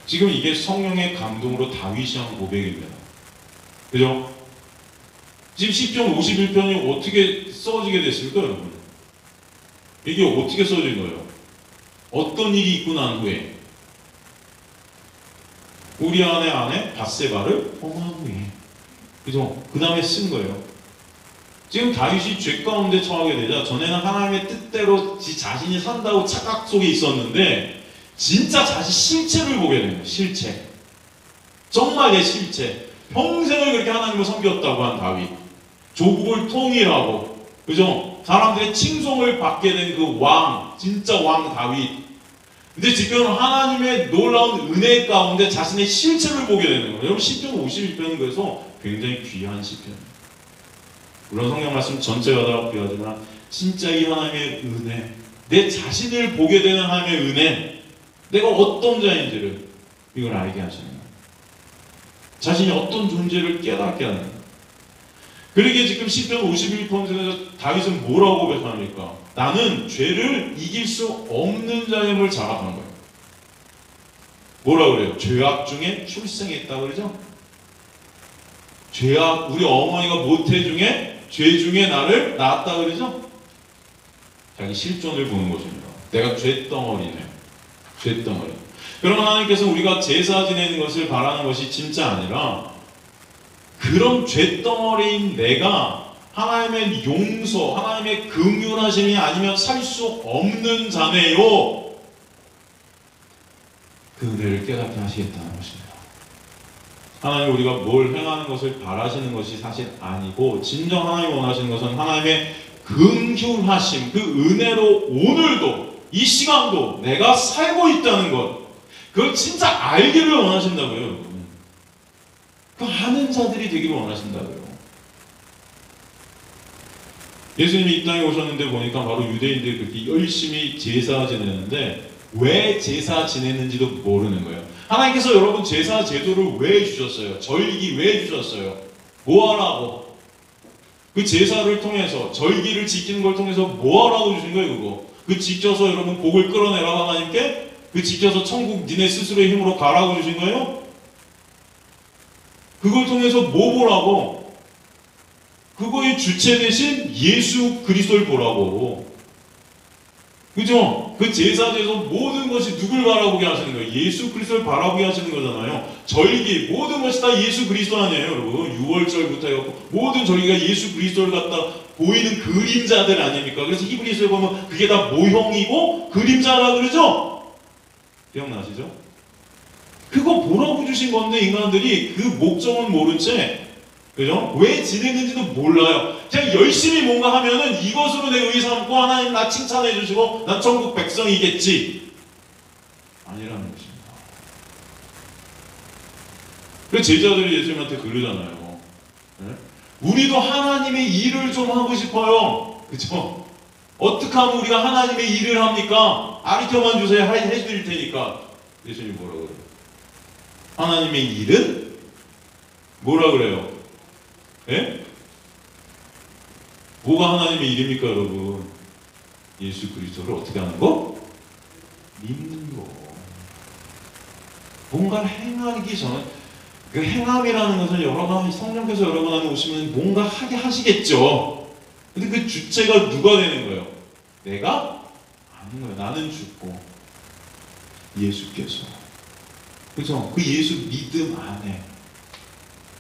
지금 이게 성령의 감동으로 다윗이 한 고백입니다. 그죠? 지금 시편 51편이 어떻게 써지게 됐을까, 여러분? 이게 어떻게 써진 거예요? 어떤 일이 있고 난 후에, 우리아의 아내 밧세바를 범한 후에, 그죠? 그 다음에 쓴 거예요. 지금 다윗이 죄 가운데 처하게 되자, 전에는 하나님의 뜻대로 지 자신이 산다고 착각 속에 있었는데 진짜 자신 실체를 보게 되는 거예요. 실체. 정말 내 실체. 평생을 그렇게 하나님을 섬겼다고 한 다윗, 조국을 통일하고, 그죠? 사람들의 칭송을 받게 된 그 왕, 진짜 왕 다윗. 근데 지금 하나님의 놀라운 은혜 가운데 자신의 실체를 보게 되는 거예요. 여러분, 시편 51편은 그래서 굉장히 귀한 시편입니다. 물론 성경 말씀 전체가 다 귀하지만 진짜 이 하나님의 은혜, 내 자신을 보게 되는 하나님의 은혜, 내가 어떤 자인지를 이걸 알게 하시는 거예요. 자신이 어떤 존재를 깨닫게 하는 거예요. 그러기에 지금 시편 51편에서 다윗은 뭐라고 고백합니까? 나는 죄를 이길 수 없는 자임을 자각한 거예요. 뭐라 그래요? 죄악 중에 출생했다 그러죠? 죄악, 우리 어머니가 모태 중에 죄 중에 나를 낳았다 그러죠? 자기 실존을 보는 것입니다. 내가 죄덩어리네. 죄덩어리. 그러면 하나님께서 우리가 제사 지내는 것을 바라는 것이 진짜 아니라 그런 죄덩어리인 내가 하나님의 용서, 하나님의 긍휼하심이 아니면 살 수 없는 자네요. 그 은혜를 깨닫게 하시겠다는 것입니다. 하나님 우리가 뭘 행하는 것을 바라시는 것이 사실 아니고 진정 하나님이 원하시는 것은 하나님의 긍휼하심, 그 은혜로 오늘도 이 시간도 내가 살고 있다는 것, 그걸 진짜 알기를 원하신다고요, 여러분. 그 아는 자들이 되기를 원하신다고요. 예수님이 이 땅에 오셨는데 보니까 바로 유대인들이 그렇게 열심히 제사 지내는데 왜 제사 지냈는지도 모르는 거예요. 하나님께서 여러분 제사 제도를 왜 주셨어요? 절기 왜 주셨어요? 뭐 하라고? 그 제사를 통해서 절기를 지키는 걸 통해서 뭐 하라고 주신 거예요, 그거? 그 지켜서 여러분 복을 끌어내라 하나님께? 그 지켜서 천국 니네 스스로의 힘으로 가라고 주신 거예요? 그걸 통해서 뭐 보라고? 그거의 주체 대신 예수 그리스도를 보라고. 그죠? 그 제사제에서 모든 것이 누굴 바라보게 하시는 거예요? 예수 그리스도를 바라보게 하시는 거잖아요. 절기 모든 것이 다 예수 그리스도 아니에요, 여러분. 6월절부터 해갖고 모든 절기가 예수 그리스도를 갖다 보이는 그림자들 아닙니까? 그래서 히브리서에 보면 그게 다 모형이고 그림자라 그러죠? 기억나시죠? 그거 보라고 주신 건데 인간들이 그 목적은 모른 채, 그죠? 왜 지내는지도 몰라요. 그냥 열심히 뭔가 하면은 이것으로 내 의의 삼고 하나님 나 칭찬해 주시고 난 천국 백성이겠지. 아니라는 것입니다. 그래서 제자들이 예수님한테 그러잖아요. 네? 우리도 하나님의 일을 좀 하고 싶어요. 그죠? 어떻게 하면 우리가 하나님의 일을 합니까? 가르쳐만 주세요. 해드릴 테니까. 예수님이 뭐라 그래요? 하나님의 일은 뭐라 그래요? 예? 뭐가 하나님의 일입니까, 여러분? 예수 그리스도를 어떻게 하는 거? 믿는 거. 뭔가를 행하기 전에 그 행함이라는 것은 여러분 성령께서 여러분 안에 오시면 뭔가 하게 하시겠죠. 근데 그 주체가 누가 되는 거예요? 내가? 아닌 거예요. 나는 죽고 예수께서. 그죠? 그 예수 믿음 안에.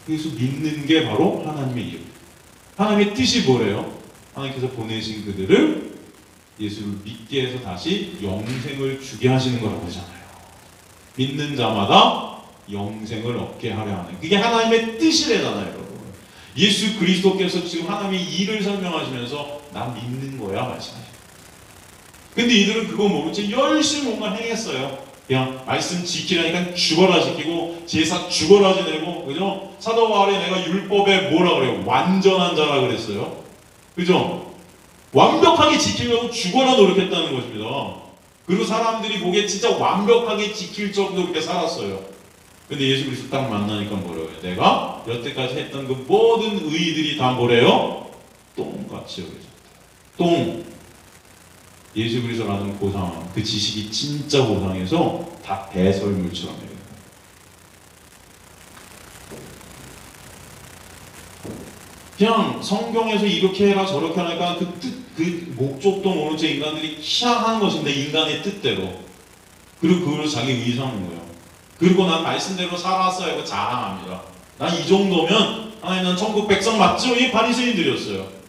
예수 믿는 게 바로 하나님의 일. 하나님의 뜻이 뭐래요? 하나님께서 보내신 그들을 예수를 믿게 해서 다시 영생을 주게 하시는 거라고 하잖아요. 믿는 자마다 영생을 얻게 하려 하는, 그게 하나님의 뜻이래잖아요, 여러분. 예수 그리스도께서 지금 하나님의 일을 설명하시면서 나 믿는 거야 말씀하시죠. 근데 이들은 그거 모른 채 열심히 뭔가 행했어요. 그냥 말씀 지키라니까 죽어라 지키고 제사 죽어라 지내고, 그죠? 사도 바울이 내가 율법에 뭐라 그래요? 완전한 자라 그랬어요. 그죠? 완벽하게 지키려고 죽어라 노력했다는 것입니다. 그리고 사람들이 보기에 진짜 완벽하게 지킬 정도로 그렇게 살았어요. 근데 예수 그리스도 딱 만나니까 뭐래요? 내가 여태까지 했던 그 모든 의의들이 다 뭐래요? 똥같이 여겨졌다. 똥. 예수 그리스도라는 보상, 그 지식이 진짜 보상에서 다 배설물처럼 해요. 그냥 성경에서 이렇게 해라 저렇게 하니까 그 뜻, 그 목적도 모른 채 인간들이 희한한 것인데 인간의 뜻대로. 그리고 그걸 자기 의의 삼는 거예요. 그리고 난 말씀대로 살았어요. 이거 자랑합니다. 난 이 정도면 아니 난 천국 백성 맞죠? 이 바리새인들이었어요.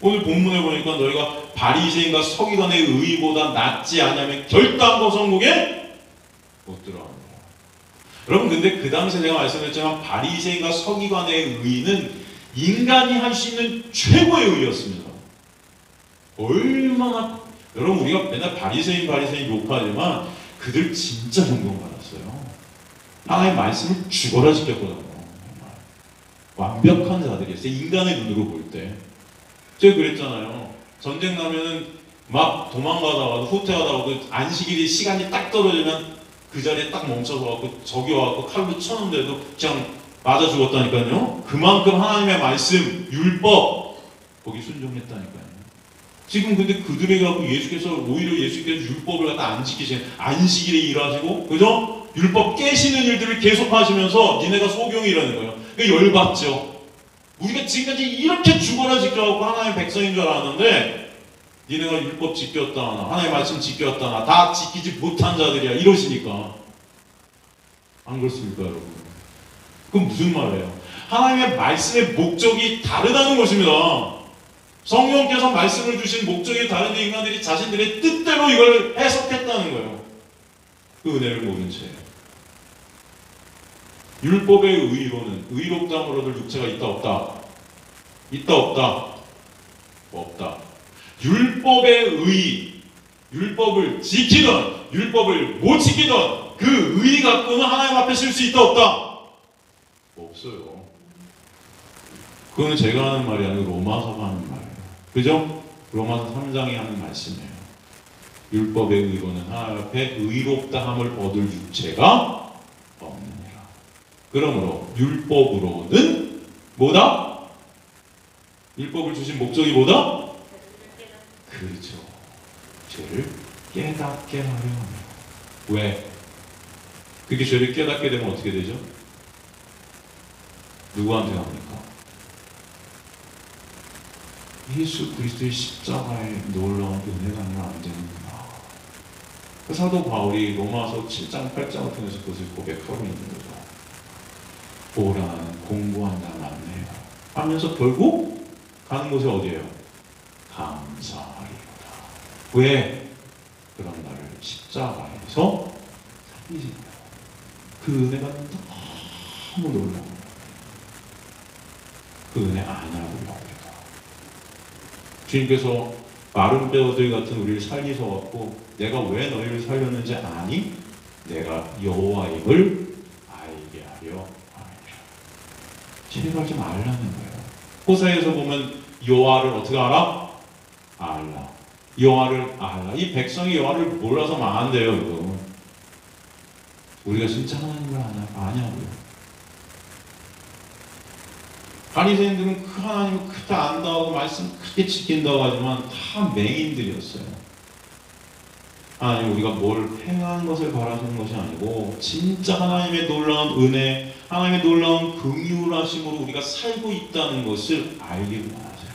오늘 본문에 보니까 너희가 바리새인과 서기관의 의의보다 낫지 않으면 결단코 성국에 못 들어갑니다. 여러분 근데 그 당시에 제가 말씀드렸지만 바리새인과 서기관의 의의는 인간이 할 수 있는 최고의 의의였습니다. 얼마나 여러분 우리가 맨날 바리새인 욕하지만 그들 진짜 존경받았어요. 하나님의 말씀을 죽어라 지켰거든요. 완벽한 자들이었어요. 인간의 눈으로 볼 때. 제가 그랬잖아요. 전쟁 나면은 막 도망가다가도 후퇴하다가도 안식일이 시간이 딱 떨어지면 그 자리에 딱 멈춰서 갖고 적이 와갖고 칼로 쳐는데도 그냥 맞아 죽었다니까요. 그만큼 하나님의 말씀, 율법 거기 순종했다니까요. 지금 근데 그들에게 갖고 예수께서 오히려 예수께서 율법을 갖다 안 지키시는 안식일에 일하시고, 그죠? 율법 깨시는 일들을 계속 하시면서 니네가 소경이라는 거예요. 그러니까 열받죠. 우리가 지금까지 이렇게 죽어라 지켜갖고 하나님의 백성인 줄 알았는데 니네가 율법 지켰다 하나, 하나님의 말씀 지켰다 하나, 다 지키지 못한 자들이야 이러시니까. 안 그렇습니까 여러분? 그건 무슨 말이에요? 하나님의 말씀의 목적이 다르다는 것입니다. 성령께서 말씀을 주신 목적이 다른데 인간들이 자신들의 뜻대로 이걸 해석했다는 거예요. 그 은혜를 모른 채. 율법의 의로는 의롭다함을 얻을 육체가 있다 없다? 있다 없다? 없다. 율법의 의, 율법을 지키던 율법을 못 지키던 그 의 갖고는 하나님 앞에 쓸 수 있다 없다? 없어요. 그거는 제가 하는 말이 아니고 로마서가 하는 말이에요. 그죠? 로마서 3장이 하는 말씀이에요. 율법의 의로는 하나님 앞에 의롭다함을 얻을 육체가 없느니라. 그러므로 율법으로는 뭐다? 율법을 주신 목적이 뭐다? 그렇죠. 죄를 깨닫게 하려 합니다. 왜? 그렇게 죄를 깨닫게 되면 어떻게 되죠? 누구한테 합니까? 예수 그리스도의 십자가의 놀라운 은혜가 아니면 안 되는구나. 그 사도 바울이 로마서 7장 8장을 통해서 그것을 고백하고 있는 거죠. 오라는 공부한 자 많네요 하면서 결국 가는 곳이 어디예요? 감사하리로다. 왜? 그런 나를 십자가에서 살리신 거예요. 그 은혜가 너무 놀라워요. 그 은혜 아냐고요. 주님께서 마른 뼈들 같은 우리를 살리셔 갖고 내가 왜 너희를 살렸는지 아니? 내가 여호와임을 알게 하려 함이라. 신뢰하지 말라는 거예요. 호세에서 보면 여호와를 어떻게 알아? 알라. 여호와를 알라. 이 백성이 여호와를 몰라서 망한대요. 이거. 우리가 진짜 하나님을 아냐고요. 바리새인들은 그 하나님을 크게 안다고 말씀 크게 지킨다고 하지만 다 맹인들이었어요. 하나님 우리가 뭘 행한 것을 바라시는 것이 아니고 진짜 하나님의 놀라운 은혜, 하나님의 놀라운 긍휼하심으로 우리가 살고 있다는 것을 알기를 원하세요.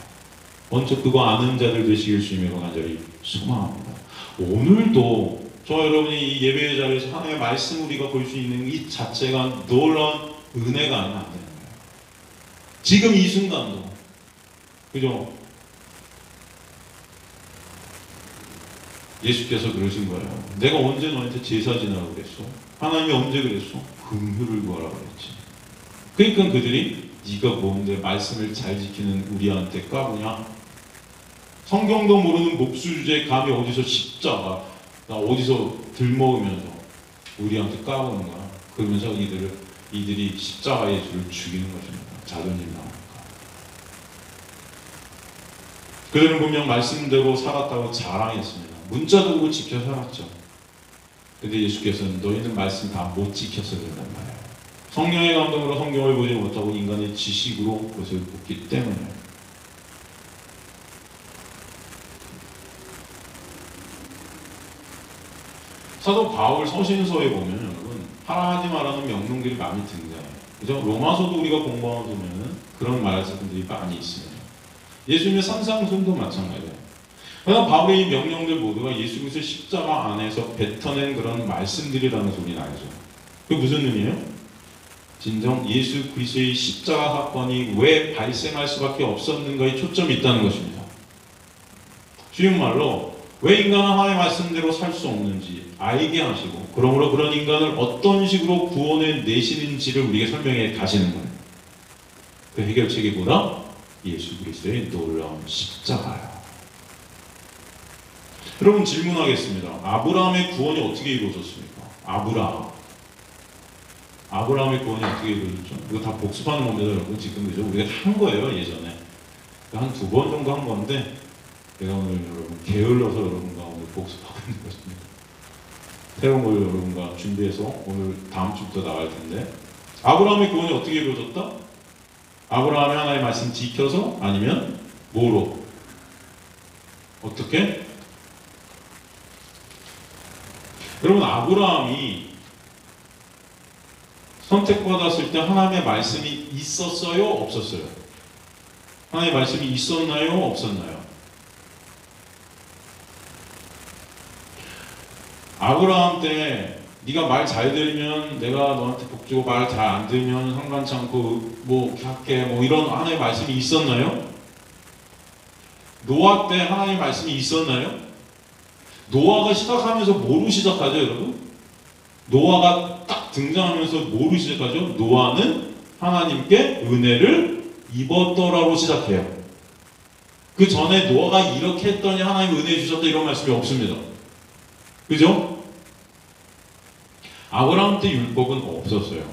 먼저 그거 아는 자들 되시길 주님으로 간절히 소망합니다. 오늘도 저 여러분이 이 예배의 자리에서 하나님의 말씀 우리가 볼 수 있는 이 자체가 놀라운 은혜가 아니면 안 돼요. 지금 이 순간도 그죠? 예수께서 그러신 거예요. 내가 언제 너한테 제사 지내라고 그랬어? 하나님이 언제 그랬어? 긍휼을 구하라고 그랬지. 그러니까 그들이 네가 뭔데 말씀을 잘 지키는 우리한테 까부냐? 성경도 모르는 목수주제 감히 어디서 십자가 나 어디서 들먹으면서 우리한테 까부는 거야. 그러면서 이들이 십자가 예수를 죽이는 것입니다. 자존심 나오니까. 그들은 분명 말씀대로 살았다고 자랑했습니다. 문자적으로 지켜 살았죠. 근데 예수께서는 너희는 말씀 다 못 지켜서 그런단 말이에요. 성령의 감동으로 성경을 보지 못하고 인간의 지식으로 그것을 묻기 때문에. 사도 바울 서신서에 보면 여러분 하라하지 말라는 명령들이 많이 등장해요. 그죠? 로마서도 우리가 공부하면 그런 말씀들이 많이 있습니다. 예수님의 산상순도 마찬가지예요. 그러나 바울의 이 명령들 모두가 예수 그리스도의 십자가 안에서 뱉어낸 그런 말씀들이라는 소리는 알죠. 그게 무슨 의미예요? 진정 예수 그리스도의 십자가 사건이 왜 발생할 수밖에 없었는가에 초점이 있다는 것입니다. 쉬운 말로 왜 인간은 하나님의 말씀대로 살 수 없는지 알게 하시고 그러므로 그런 인간을 어떤 식으로 구원해 내시는지를 우리에게 설명해 가시는 거예요. 그 해결책이 뭐다? 예수 그리스도의 놀라운 십자가요. 여러분 질문하겠습니다. 아브라함의 구원이 어떻게 이루어졌습니까? 아브라함의 구원이 어떻게 이루어졌죠? 이거 다 복습하는 겁니다, 여러분. 지금 그죠? 우리가 한 거예요, 예전에. 한 2번 정도 한 건데 제가 오늘 여러분 게을러서 여러분과 오늘 복습하고 있는 것입니다. 새로운 걸 여러분과 준비해서 오늘 다음 주부터 나갈 텐데 아브라함의 구원이 어떻게 이루어졌다? 아브라함이 하나님의 말씀 지켜서 아니면 뭐로? 어떻게? 여러분 아브라함이 선택받았을 때 하나님의 말씀이 있었어요? 없었어요? 하나님의 말씀이 있었나요? 없었나요? 아브라함 때 네가 말 잘 들으면 내가 너한테 복 주고 말 잘 안 들으면 상관치 않고 뭐 할게 뭐 이런 하나님의 말씀이 있었나요? 노아 때 하나님의 말씀이 있었나요? 노아가 시작하면서 뭐로 시작하죠, 여러분? 노아가 딱 등장하면서 뭐로 시작하죠? 노아는 하나님께 은혜를 입었더라로 시작해요. 그 전에 노아가 이렇게 했더니 하나님 은혜 주셨다 이런 말씀이 없습니다. 그죠? 아브라함 때 율법은 없었어요.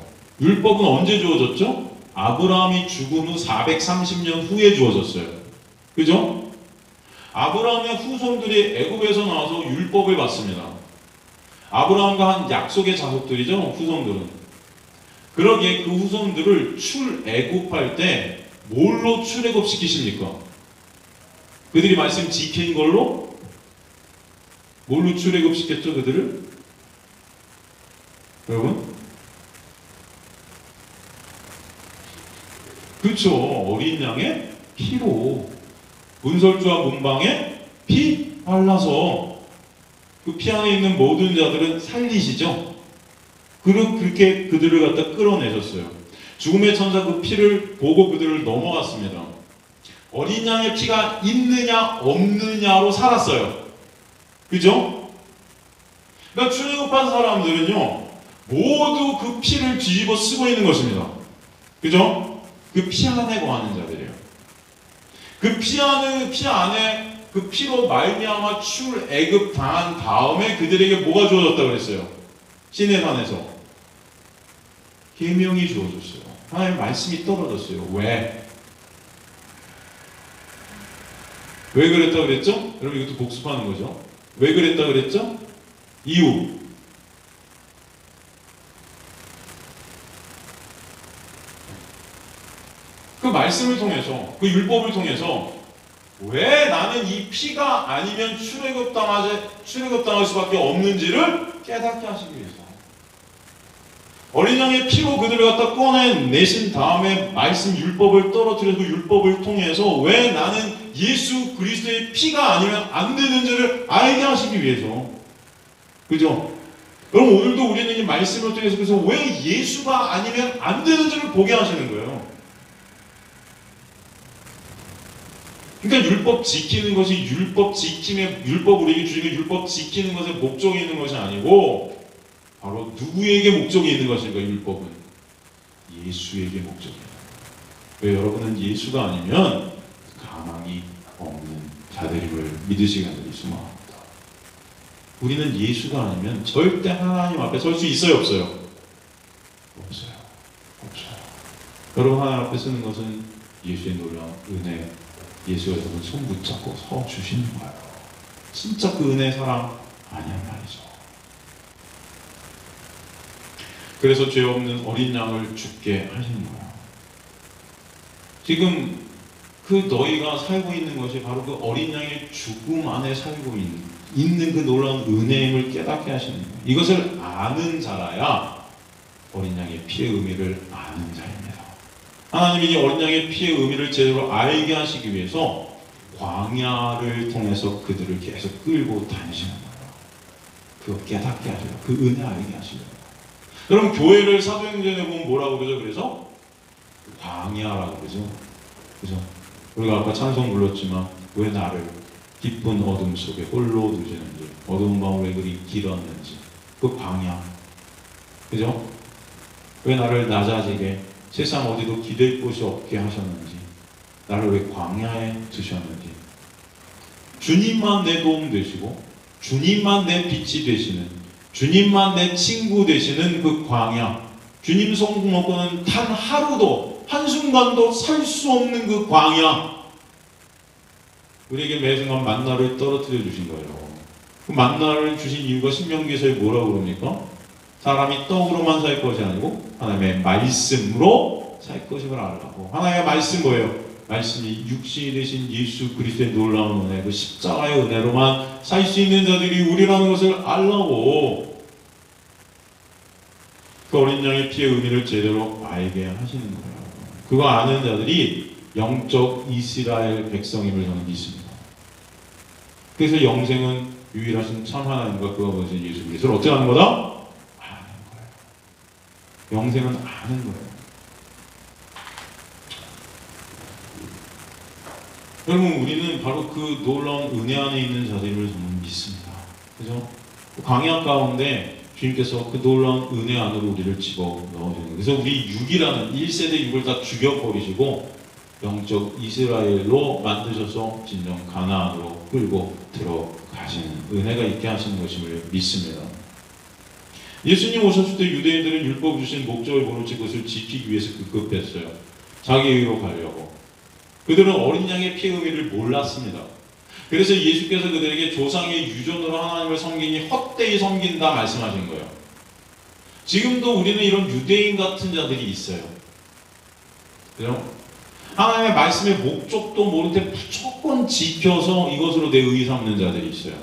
율법은 언제 주어졌죠? 아브라함이 죽은 후 430년 후에 주어졌어요. 그죠? 아브라함의 후손들이 애굽에서 나와서 율법을 받습니다. 아브라함과 한 약속의 자손들이죠, 후손들은. 그러기에 그 후손들을 출애굽할 때 뭘로 출애굽 시키십니까? 그들이 말씀 지킨 걸로? 뭘로 출애굽 시켰죠, 그들을? 여러분? 그렇죠. 어린 양의 피로 문설주와 문방에 피 발라서 그 피 안에 있는 모든 자들은 살리시죠. 그렇게 그들을 갖다 끌어내셨어요. 죽음의 천사 그 피를 보고 그들을 넘어갔습니다. 어린 양의 피가 있느냐 없느냐로 살았어요. 그죠? 그러니까 출애굽한 사람들은요 모두 그 피를 뒤집어 쓰고 있는 것입니다. 그죠? 그 피 안에 거하는 자들이에요. 그 피 안에 그 피로 말미암아 출애굽 당한 다음에 그들에게 뭐가 주어졌다고 그랬어요? 시내산에서 계명이 주어졌어요. 하나님의 말씀이 떨어졌어요. 왜? 왜 그랬다고 그랬죠? 여러분 이것도 복습하는 거죠. 왜 그랬다고 그랬죠? 이유. 그 말씀을 통해서, 그 율법을 통해서 왜 나는 이 피가 아니면 출애굽당할 수밖에 없는지를 깨닫게 하시기 위해서. 어린 양의 피로 그들을 갖다 꺼내내신 다음에 말씀 율법을 떨어뜨려서 율법을 통해서 왜 나는 예수 그리스도의 피가 아니면 안 되는지를 알게 하시기 위해서. 그죠? 그럼 오늘도 우리는 이 말씀을 통해서 그래서 왜 예수가 아니면 안 되는지를 보게 하시는 거예요. 그러니까 율법 지키는 것이 율법 우리에게 주시는 율법 지키는 것에 목적이 있는 것이 아니고 바로 누구에게 목적이 있는 것일까? 율법은 예수에게 목적이에요. 왜 여러분은 예수가 아니면 가망이 없는 자들임을 믿으시기 바랍니다. 우리는 예수가 아니면 절대 하나님 앞에 설 수 있어요, 없어요? 없어요. 여러분 하나님 앞에 서는 것은 예수의 놀라운 은혜, 예수가 여러분 손 붙잡고 서 주시는 거예요. 진짜 그 은혜 사랑 아니란 말이죠. 그래서 죄 없는 어린 양을 죽게 하시는 거예요. 지금 그 너희가 살고 있는 것이 바로 그 어린 양의 죽음 안에 살고 있는 그 놀라운 은혜임을 깨닫게 하시는 거예요. 이것을 아는 자라야 어린 양의 피의 의미를 아는 자입니다. 하나님이 이 어린 양의 피의 의미를 제대로 알게 하시기 위해서 광야를 통해서 그들을 계속 끌고 다니시는 거예요. 그거 깨닫게 하셔요. 그 은혜 알게 하시는 거예요. 그럼 교회를 사도행전에 보면 뭐라고 그러죠? 그래서 광야라고 그러죠. 그죠? 우리가 아까 찬송 불렀지만 왜 나를 깊은 어둠 속에 홀로 두시는지, 어두운 밤 왜 그리 길었는지, 그 광야. 그죠? 왜 나를 낮아지게 세상 어디도 기댈 곳이 없게 하셨는지, 나를 왜 광야에 두셨는지. 주님만 내 도움 되시고 주님만 내 빛이 되시는, 주님만 내 친구 되시는 그 광야, 주님 손 놓고는 단 하루도 한순간도 살 수 없는 그 광야, 우리에게 매 순간 만나를 떨어뜨려 주신 거예요. 그 만나를 주신 이유가 신명기서에 뭐라고 그럽니까? 사람이 떡으로만 살 것이 아니고 하나님의 말씀으로 살 것임을 알라고. 하나님의 말씀 뭐예요? 말씀이 육신이 되신 예수 그리스도의 놀라운 은혜, 그 십자가의 은혜로만 살 수 있는 자들이 우리라는 것을 알라고. 그 그 어린 양의 피의 의미를 제대로 알게 하시는 거예요. 그거 아는 자들이 영적 이스라엘 백성임을 저는 믿습니다. 그래서 영생은 유일하신 참 하나님과 그와 같은 예수 그리스도를 어떻게 하는 거다? 아는 거예요. 영생은 아는 거예요. 여러분, 우리는 바로 그 놀라운 은혜 안에 있는 자들임을 저는 믿습니다. 그죠? 광야 가운데 주님께서 그 놀라운 은혜 안으로 우리를 집어넣어주는 거예요. 그래서 우리 6이라는 1세대 6을 다 죽여버리시고 영적 이스라엘로 만드셔서 진정 가나안으로 끌고 들어가시는 은혜가 있게 하시는 것임을 믿습니다. 예수님 오셨을 때 유대인들은 율법 주신 목적을 모르지 그것을 지키기 위해서 급급했어요. 자기 의로 가려고. 그들은 어린 양의 피의 의미를 몰랐습니다. 그래서 예수께서 그들에게 조상의 유전으로 하나님을 섬기니 헛되이 섬긴다 말씀하신 거예요. 지금도 우리는 이런 유대인 같은 자들이 있어요. 그죠? 하나님의 말씀의 목적도 모를 때 무조건 지켜서 이것으로 내 의 삼는 자들이 있어요.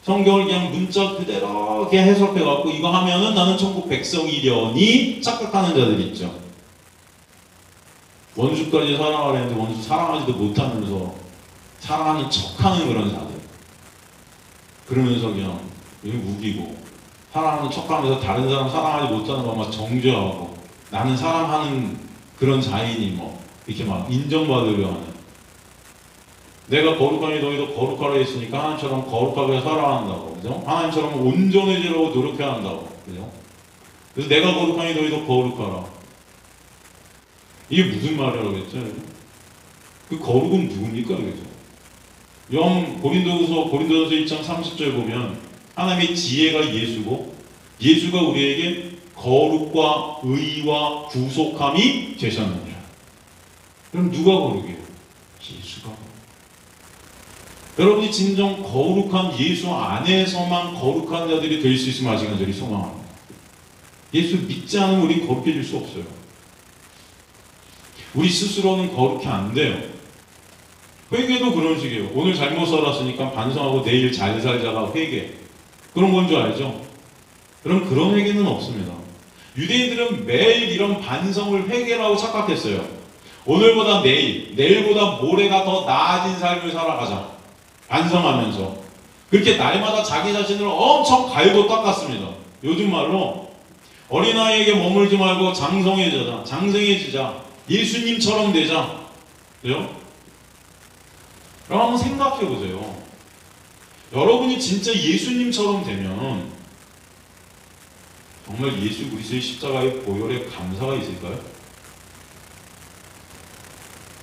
성경을 그냥 문자 그대로 이렇게 해석해갖고 이거 하면은 나는 천국 백성이려니 착각하는 자들이 있죠. 원수까지 사랑하려는데 원수 사랑하지도 못하면서 사랑하는 척하는 그런 자들. 그러면서 그냥 우기고 사랑하는 척하면서 다른 사람 사랑하지 못하는 거 막 정죄하고 나는 사랑하는 그런 자인이 뭐 이렇게 막 인정받으려 하는. 내가 거룩하니 너희도 거룩하라 했으니까 하나님처럼 거룩하게 살아간다고. 그죠? 하나님처럼 온전해지려고 노력해야 한다고. 그죠? 그래서 내가 거룩하니 너희도 거룩하라. 이게 무슨 말이라고 했죠? 그 거룩은 누굽니까? 그죠? 고린도전서 1장 30절 보면 하나님의 지혜가 예수고 예수가 우리에게 거룩과 의와 구속함이 되셨느니라. 그럼 누가 거룩해요? 예수가. 여러분이 진정 거룩한 예수 안에서만 거룩한 자들이 될 수 있으면 아직 간절히 소망합니다. 예수 믿지 않으면 우린 거룩해질 수 없어요. 우리 스스로는 거룩해 안 돼요. 회개도 그런 식이에요. 오늘 잘못 살았으니까 반성하고 내일 잘 살자가 회개. 그런 건 줄 알죠? 그럼 그런 회개는 없습니다. 유대인들은 매일 이런 반성을 회개라고 착각했어요. 오늘보다 내일, 내일보다 모레가 더 나아진 삶을 살아가자. 반성하면서. 그렇게 날마다 자기 자신을 엄청 갈고 닦았습니다. 요즘 말로 어린아이에게 머물지 말고 장성해지자. 장성해지자. 예수님처럼 되자. 그죠? 그럼 한번 생각해 보세요. 여러분이 진짜 예수님처럼 되면 정말 예수 그리스도의 십자가의 보혈에 감사가 있을까요?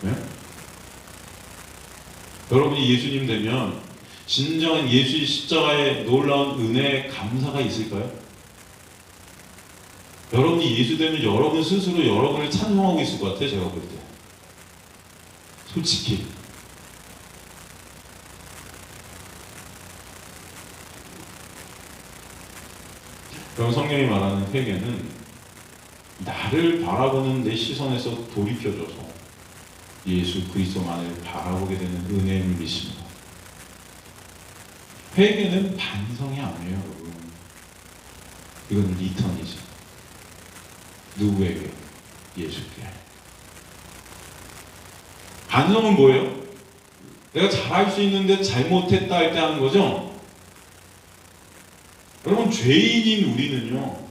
네? 여러분이 예수님 되면 진정한 예수의 십자가의 놀라운 은혜에 감사가 있을까요? 여러분이 예수 되면 여러분 스스로 여러분을 찬송하고 있을 것 같아요. 제가 볼 때. 솔직히. 그럼 성경이 말하는 회개는 나를 바라보는 내 시선에서 돌이켜줘서 예수 그리스도만을 바라보게 되는 은혜임을 믿습니다. 회개는 반성이 아니에요, 여러분. 이건 리턴이죠. 누구에게? 예수께. 반성은 뭐예요? 내가 잘할 수 있는데 잘못했다 할 때 하는 거죠? 여러분, 죄인인 우리는요,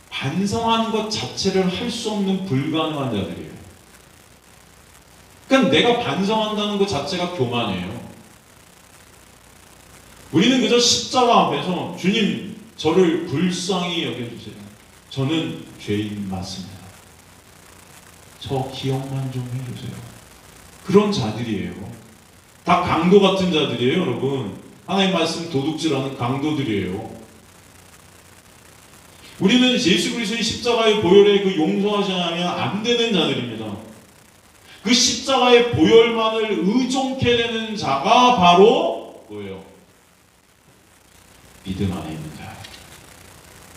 반성하는 것 자체를 할 수 없는 불가능한 자들이에요. 그러니까 내가 반성한다는 것 자체가 교만이에요. 우리는 그저 십자가 앞에서 주님, 저를 불쌍히 여겨주세요. 저는 죄인 맞습니다. 저 기억만 좀 해주세요. 그런 자들이에요. 다 강도 같은 자들이에요, 여러분. 하나님 말씀 도둑질하는 강도들이에요. 우리는 예수 그리스도의 십자가의 보혈에 그 용서하지 않으면 안 되는 자들입니다. 그 십자가의 보혈만을 의존케 되는 자가 바로 뭐예요? 믿음 안에 있는 자.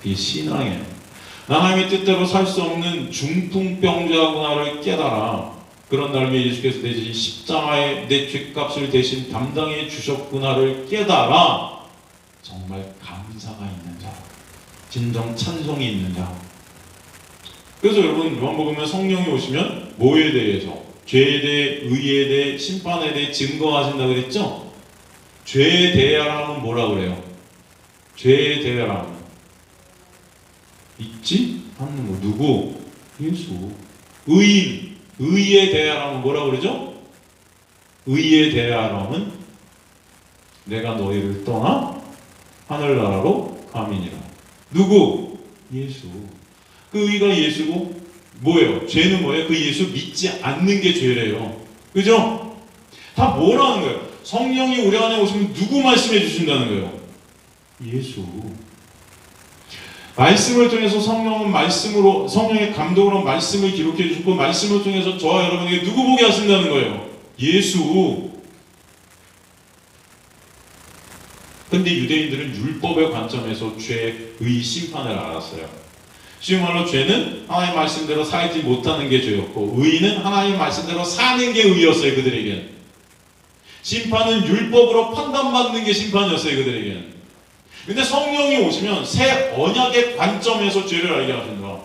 그게 신앙이에요. 하나님의 뜻대로 살 수 없는 중풍병자구나를 깨달아. 그런 날 위해 예수께서 내신 십자가에 내 죄값을 대신 담당해 주셨구나를 깨달아 정말 감사가 있는 자, 진정 찬송이 있는 자, 그래서 여러분 요한복음에 성령이 오시면 뭐에 대해서? 죄에 대해, 의에 대해, 심판에 대해 증거하신다 그랬죠? 죄에 대하라 하면 뭐라 그래요? 죄에 대하라 하면 있지 않는 거. 누구? 예수. 의인. 의에 대하라 하면 뭐라 그러죠? 의에 대하라 하면 내가 너희를 떠나 하늘나라로 가미니라. 누구? 예수. 그 의가 예수고 뭐예요? 죄는 뭐예요? 그 예수 믿지 않는 게 죄래요. 그죠? 다 뭐라는 거예요? 성령이 우리 안에 오시면 누구 말씀해 주신다는 거예요? 예수. 말씀을 통해서 성령은 말씀으로, 성령의 감동으로 말씀을 기록해 주시고 말씀을 통해서 저와 여러분에게 누구 보게 하신다는 거예요? 예수. 근데 유대인들은 율법의 관점에서 죄의 심판을 알았어요. 쉬운 말로 죄는 하나님 말씀대로 살지 못하는 게 죄였고 의는 하나님 말씀대로 사는 게 의였어요. 그들에게는. 심판은 율법으로 판단받는 게 심판이었어요. 그들에게는. 근데 성령이 오시면 새 언약의 관점에서 죄를 알게 하신다.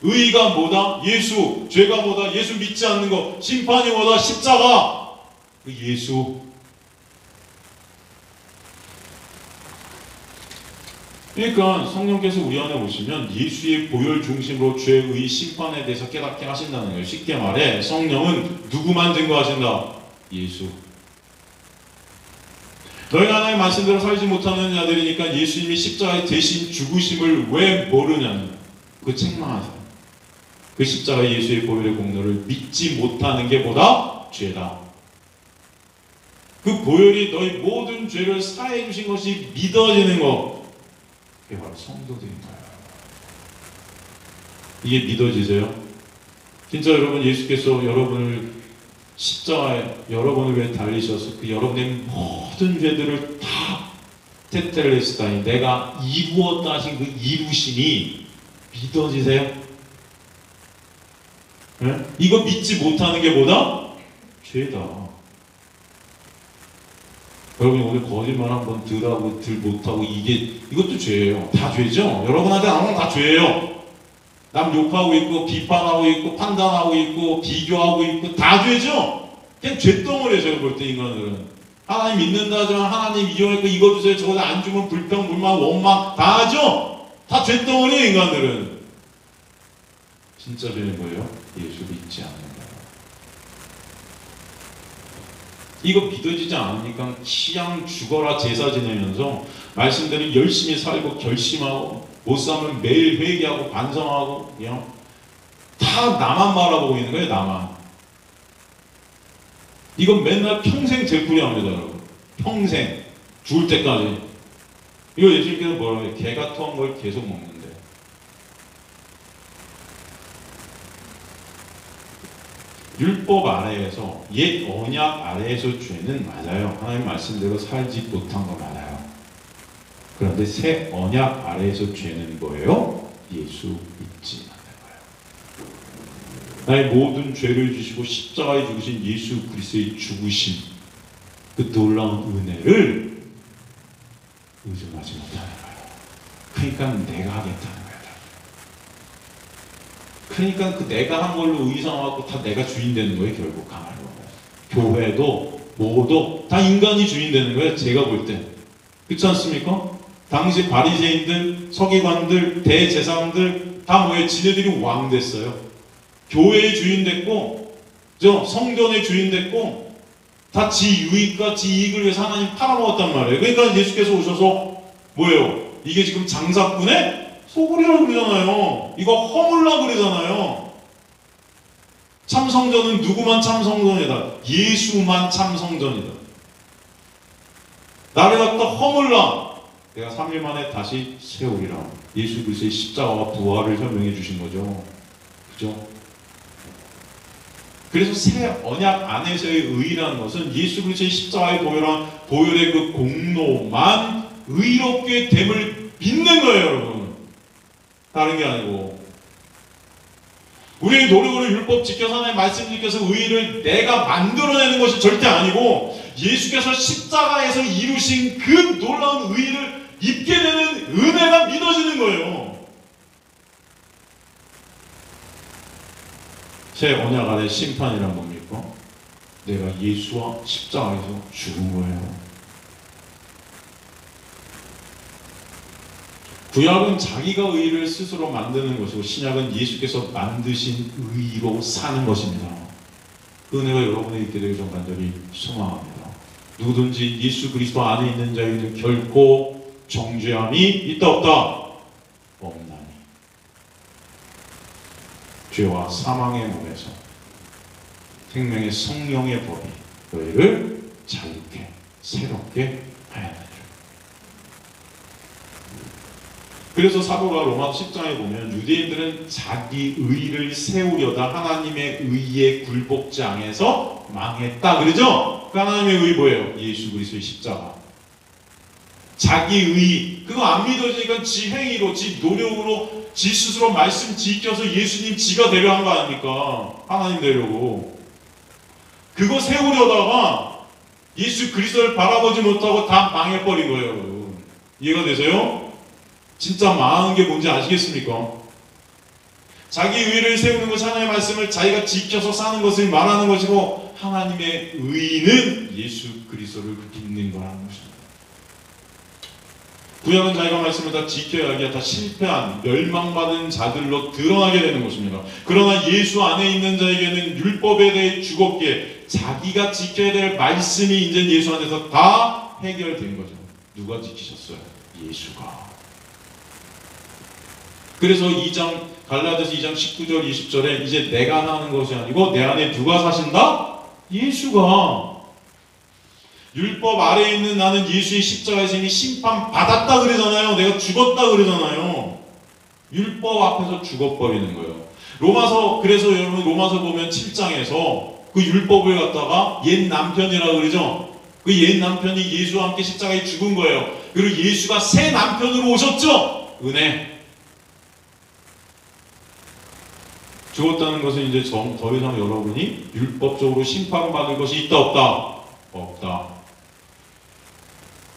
의가 뭐다? 예수. 죄가 뭐다? 예수 믿지 않는 거. 심판이 뭐다? 십자가. 그 예수. 그러니까 성령께서 우리 안에 오시면 예수의 보혈 중심으로 죄의 심판에 대해서 깨닫게 하신다는 거예요. 쉽게 말해 성령은 누구만 증거하신다? 예수. 너희가 하나님의 말씀대로 살지 못하는 자들이니까 예수님이 십자가에 대신 죽으심을 왜 모르냐는 그 책망하세요. 그 십자가의 예수의 보혈의 공로를 믿지 못하는 게 뭐다? 죄다. 그 보혈이 너희 모든 죄를 사해 주신 것이 믿어지는 것. 그게 바로 성도들인 거예요. 이게 믿어지세요? 진짜 여러분 예수께서 여러분을 십자가에 여러분을 위해 달리셔서 그 여러분의 모든 죄들을 다 테텔레스타인 내가 이루었다 하신 그 이루심이 믿어지세요? 네? 이거 믿지 못하는 게 뭐다? 죄다. 여러분이 오늘 거짓말 한번 덜하고 덜 못하고 이것도 죄예요. 다 죄죠? 여러분한테 나오는 건 다 죄예요. 남 욕하고 있고 비판하고 있고 판단하고 있고 비교하고 있고 다 죄죠? 그냥 죄덩어리예요. 제가 볼 때 인간들은. 하나님 믿는다 하지만 하나님 이용했고 이거 주세요 저거 안 주면 불평 불만 원망 다 하죠? 다 죄덩어리예요. 인간들은. 진짜 죄는 뭐예요? 예수 믿지 않는 거예요. 이거 믿어지지 않으니까 취양 죽어라 제사 지내면서 말씀대로 열심히 살고 결심하고 못 살면 매일 회개하고 반성하고 그냥 다 나만 바라보고 있는 거예요. 나만. 이건 맨날 평생 되풀이합니다. 여러분. 평생 죽을 때까지. 이거 예수님께서 뭐라고 해요? 개가 토한 걸 계속 먹는데. 율법 아래에서 옛 언약 아래에서 죄는 맞아요. 하나님 말씀대로 살지 못한 거 맞아요. 그런데 새 언약 아래에서 죄는 뭐예요? 예수 믿지 않는 거예요. 나의 모든 죄를 지시고 십자가에 죽으신 예수 그리스도의 죽으심 그 놀라운 은혜를 의존하지 못하는 거예요. 그러니까 내가 하겠다는 거예요. 그러니까 그 내가 한 걸로 의상하고 다 내가 주인 되는 거예요. 결국 가만히 보면 교회도 뭐도 다 인간이 주인 되는 거예요. 제가 볼 때. 그렇지 않습니까? 당시 바리새인들, 서기관들, 대제사장들 다 뭐예요? 지네들이 왕 됐어요. 교회의 주인 됐고 성전의 주인 됐고 다 지 유익과 지 이익을 위해서 하나님 팔아먹었단 말이에요. 그러니까 예수께서 오셔서 뭐예요? 이게 지금 장사꾼의 소굴이라고 그러잖아요. 이거 허물라 그러잖아요. 참성전은 누구만 참성전이다. 예수만 참성전이다. 나를 갖다 허물라. 내가 3일 만에 다시 세우리라. 예수 그리스도의 십자가와 부활을 설명해 주신 거죠. 그죠? 그래서 새 언약 안에서의 의라는 것은 예수 그리스도의 십자가의 보혈의 그 공로만 의롭게 됨을 믿는 거예요, 여러분. 다른 게 아니고 우리의 노력으로 율법 지켜서 하나님의 말씀 지켜서 의를 내가 만들어내는 것이 절대 아니고 예수께서 십자가에서 이루신 그 놀라운 의를 입게 되는 은혜가 믿어지는 거예요. 새 언약 안의 심판이란 뭡니까? 내가 예수와 십자가에서 죽은 거예요. 구약은 자기가 의를 스스로 만드는 것이고 신약은 예수께서 만드신 의로 사는 것입니다. 그 은혜가 여러분에게 있게 되길 전 간절히 소망합니다. 누구든지 예수 그리스도 안에 있는 자에게는 결코 정죄함이 있다 없다? 없나니 죄와 사망의 몸에서 생명의 성령의 법이 너희를 자유케 새롭게 하였느니라. 그래서 사도가 로마서 10장에 보면 유대인들은 자기 의를 세우려다 하나님의 의에 굴복지 않아서 망했다 그러죠? 그 하나님의 의 뭐예요? 예수 그리스도의 십자가. 자기 의 그거 안 믿어지니까 지 행위로 지 노력으로 지 스스로 말씀 지켜서 예수님 지가 되려 한 거 아닙니까? 하나님 되려고. 그거 세우려다가 예수 그리스도를 바라보지 못하고 다 망해버린 거예요. 여러분. 이해가 되세요? 진짜 망한 게 뭔지 아시겠습니까? 자기 의를 세우는 것이 하나님의 말씀을 자기가 지켜서 사는 것을 말하는 것이고 하나님의 의는 예수 그리스도를 믿는 거라는 것입니다. 구약은 자기가 말씀을 다 지켜야 하기에 다 실패한 멸망받은 자들로 드러나게 되는 것입니다. 그러나 예수 안에 있는 자에게는 율법에 대해 죽었기에 자기가 지켜야 될 말씀이 이제 예수 안에서 다 해결된 거죠. 누가 지키셨어요? 예수가. 그래서 갈라디아서 2장 19절 20절에 이제 내가 사는 것이 아니고 내 안에 누가 사신다? 예수가. 율법 아래에 있는 나는 예수의 십자가에서 이미 심판받았다 그러잖아요. 내가 죽었다 그러잖아요. 율법 앞에서 죽어버리는 거예요. 그래서 여러분 로마서 보면 7장에서 그 율법을 갖다가 옛 남편이라고 그러죠. 그 옛 남편이 예수와 함께 십자가에 죽은 거예요. 그리고 예수가 새 남편으로 오셨죠. 은혜. 죽었다는 것은 이제 더 이상 여러분이 율법적으로 심판받을 것이 있다 없다? 없다.